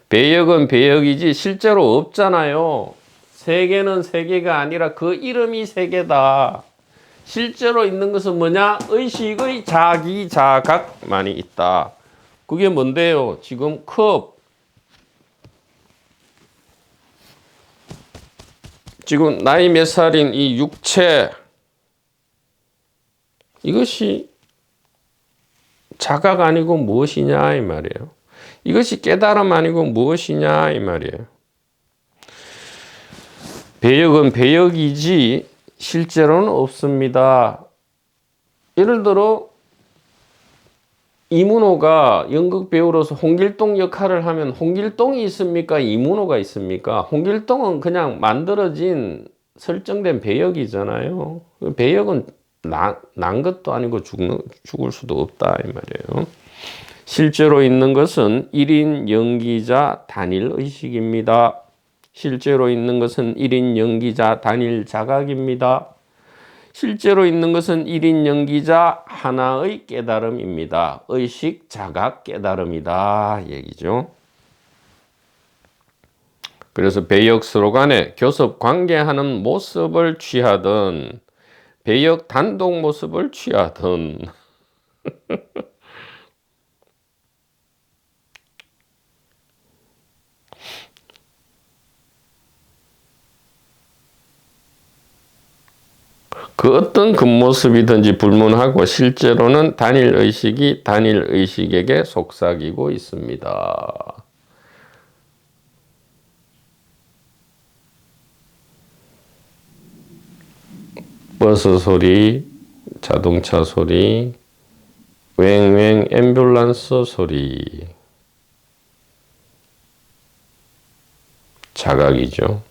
배역은 배역이지 실제로 없잖아요. 세계는 세계가 아니라 그 이름이 세계다. 실제로 있는 것은 뭐냐? 의식의 자기 자각만이 있다. 그게 뭔데요? 지금 컵. 지금 나이 몇 살인 이 육체. 이것이 자각 아니고 무엇이냐 이 말이에요. 이것이 깨달음 아니고 무엇이냐 이 말이에요. 배역은 배역이지 실제로는 없습니다. 예를 들어 이문호가 연극 배우로서 홍길동 역할을 하면 홍길동이 있습니까? 이문호가 있습니까? 홍길동은 그냥 만들어진 설정된 배역이잖아요. 배역은 난 것도 아니고 죽을 수도 없다 이 말이에요. 실제로 있는 것은 1인 연기자 단일 의식입니다. 실제로 있는 것은 1인 연기자 단일 자각입니다. 실제로 있는 것은 1인 연기자 하나의 깨달음입니다. 의식 자각 깨달음이다 얘기죠. 그래서 배역 서로 간에 교섭 관계하는 모습을 취하든 배역 단독 모습을 취하든 그 어떤 겉모습이든지 불문하고 실제로는 단일 의식이 단일 의식에게 속삭이고 있습니다. 버스 소리, 자동차 소리, 웽웽 앰뷸런스 소리. 자각이죠.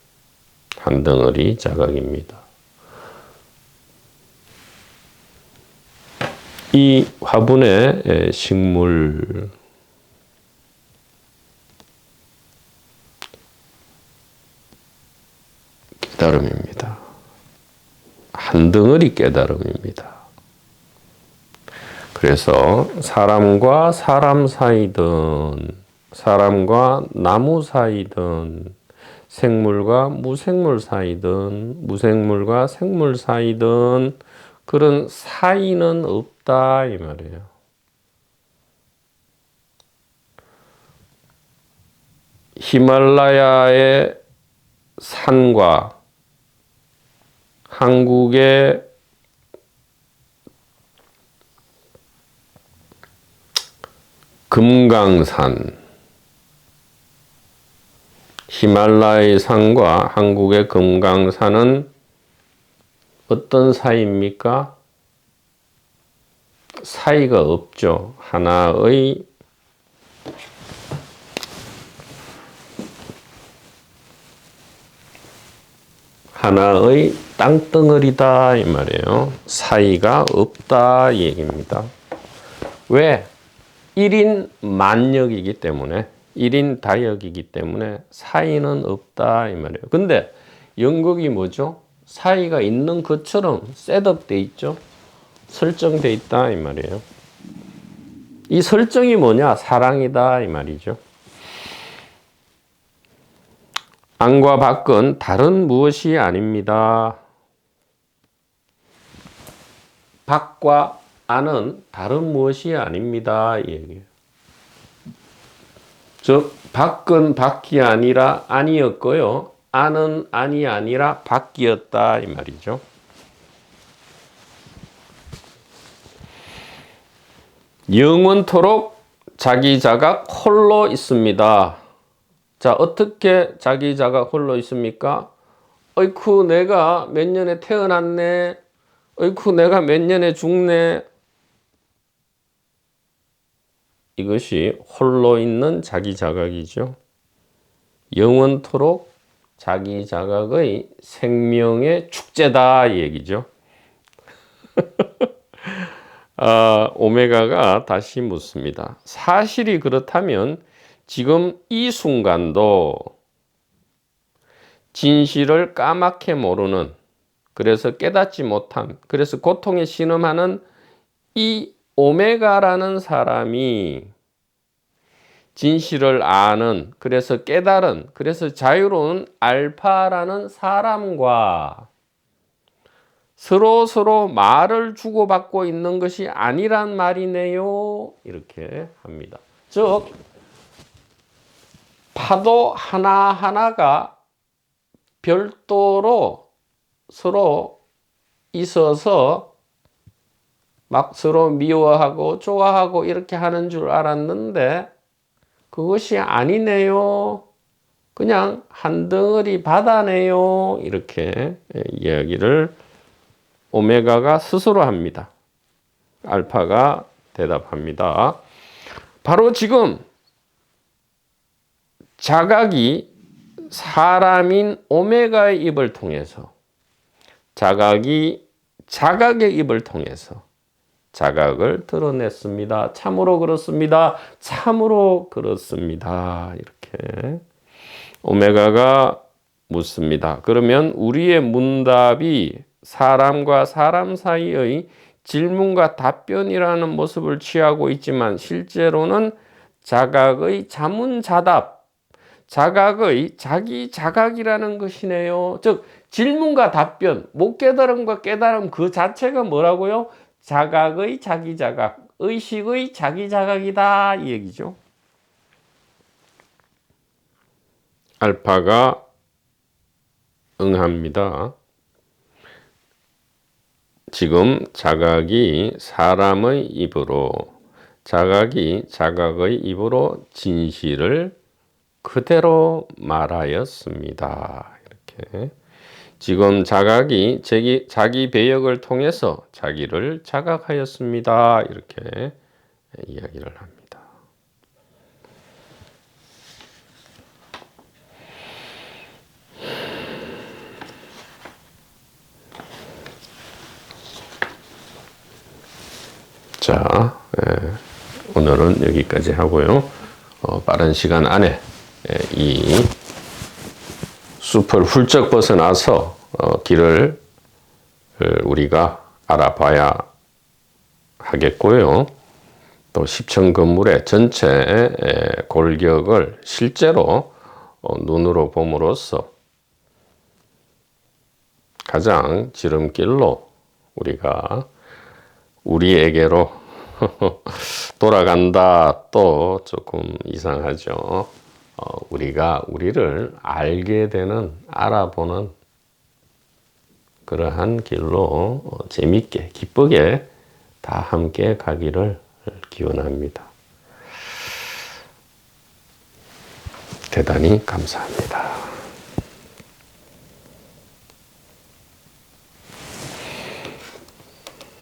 한 덩어리 자각입니다. 이 화분의 식물 깨달음입니다. 한 덩어리 깨달음입니다. 그래서 사람과 사람 사이든 사람과 나무 사이든 생물과 무생물 사이든 무생물과 생물 사이든 그런 사이는 없다 이 말이에요. 히말라야의 산과 한국의 금강산, 히말라야 산과 한국의 금강산은 어떤 사이입니까? 사이가 없죠. 하나의 땅덩어리다 이 말이에요. 사이가 없다 이 얘기입니다. 왜? 1인 만역이기 때문에 1인 다역이기 때문에 사이는 없다 이 말이에요. 근데 연극이 뭐죠? 사이가 있는 것처럼 셋업돼 있죠. 설정돼 있다 이 말이에요. 이 설정이 뭐냐? 사랑이다 이 말이죠. 안과 밖은 다른 무엇이 아닙니다. 밖과 안은 다른 무엇이 아닙니다. 이 얘기예요. 즉 밖은 밖이 아니라 아니었고요. 안은 안이 아니라 밖이었다 이 말이죠. 영원토록 자기 자각 홀로 있습니다. 자, 어떻게 자기 자각 홀로 있습니까? 어이쿠 내가 몇 년에 태어났네. 어이쿠 내가 몇 년에 죽네. 이것이 홀로 있는 자기 자각이죠. 영원토록 자기 자각의 생명의 축제다 이 얘기죠. 오메가가 다시 묻습니다. 사실이 그렇다면 지금 이 순간도 진실을 까맣게 모르는, 그래서 깨닫지 못한, 그래서 고통에 신음하는 이 오메가라는 사람이 진실을 아는, 그래서 깨달은, 그래서 자유로운 알파라는 사람과 서로 말을 주고받고 있는 것이 아니란 말이네요. 이렇게 합니다. 즉, 파도 하나하나가 별도로 서로 있어서 막 서로 미워하고 좋아하고 이렇게 하는 줄 알았는데 그것이 아니네요. 그냥 한 덩어리 바다네요. 이렇게 이야기를 오메가가 스스로 합니다. 알파가 대답합니다. 바로 지금 자각이 사람인 오메가의 입을 통해서, 자각이 자각의 입을 통해서 자각을 드러냈습니다. 참으로 그렇습니다. 참으로 그렇습니다. 이렇게 오메가가 묻습니다. 그러면 우리의 문답이 사람과 사람 사이의 질문과 답변이라는 모습을 취하고 있지만 실제로는 자각의 자문자답, 자각의 자기 자각이라는 것이네요. 즉 질문과 답변, 못 깨달음과 깨달음 그 자체가 뭐라고요? 자각의 자기 자각, 의식의 자기 자각이다 이 얘기죠. 알파가 응합니다. 지금 자각이 사람의 입으로, 자각이 자각의 입으로 진실을 그대로 말하였습니다. 이렇게 지금 자각이 자기 배역을 통해서 자기를 자각하였습니다. 이렇게 이야기를 합니다. 자, 오늘은 여기까지 하고요. 빠른 시간 안에 이 숲을 훌쩍 벗어나서 길을 우리가 알아봐야 하겠고요. 또 10층 건물의 전체 골격을 실제로 눈으로 봄으로써 가장 지름길로 우리가 우리에게로 돌아간다. 또 조금 이상하죠. 우리가 우리를 알게 되는, 알아보는 그러한 길로 재밌게 기쁘게 다 함께 가기를 기원합니다. 대단히 감사합니다.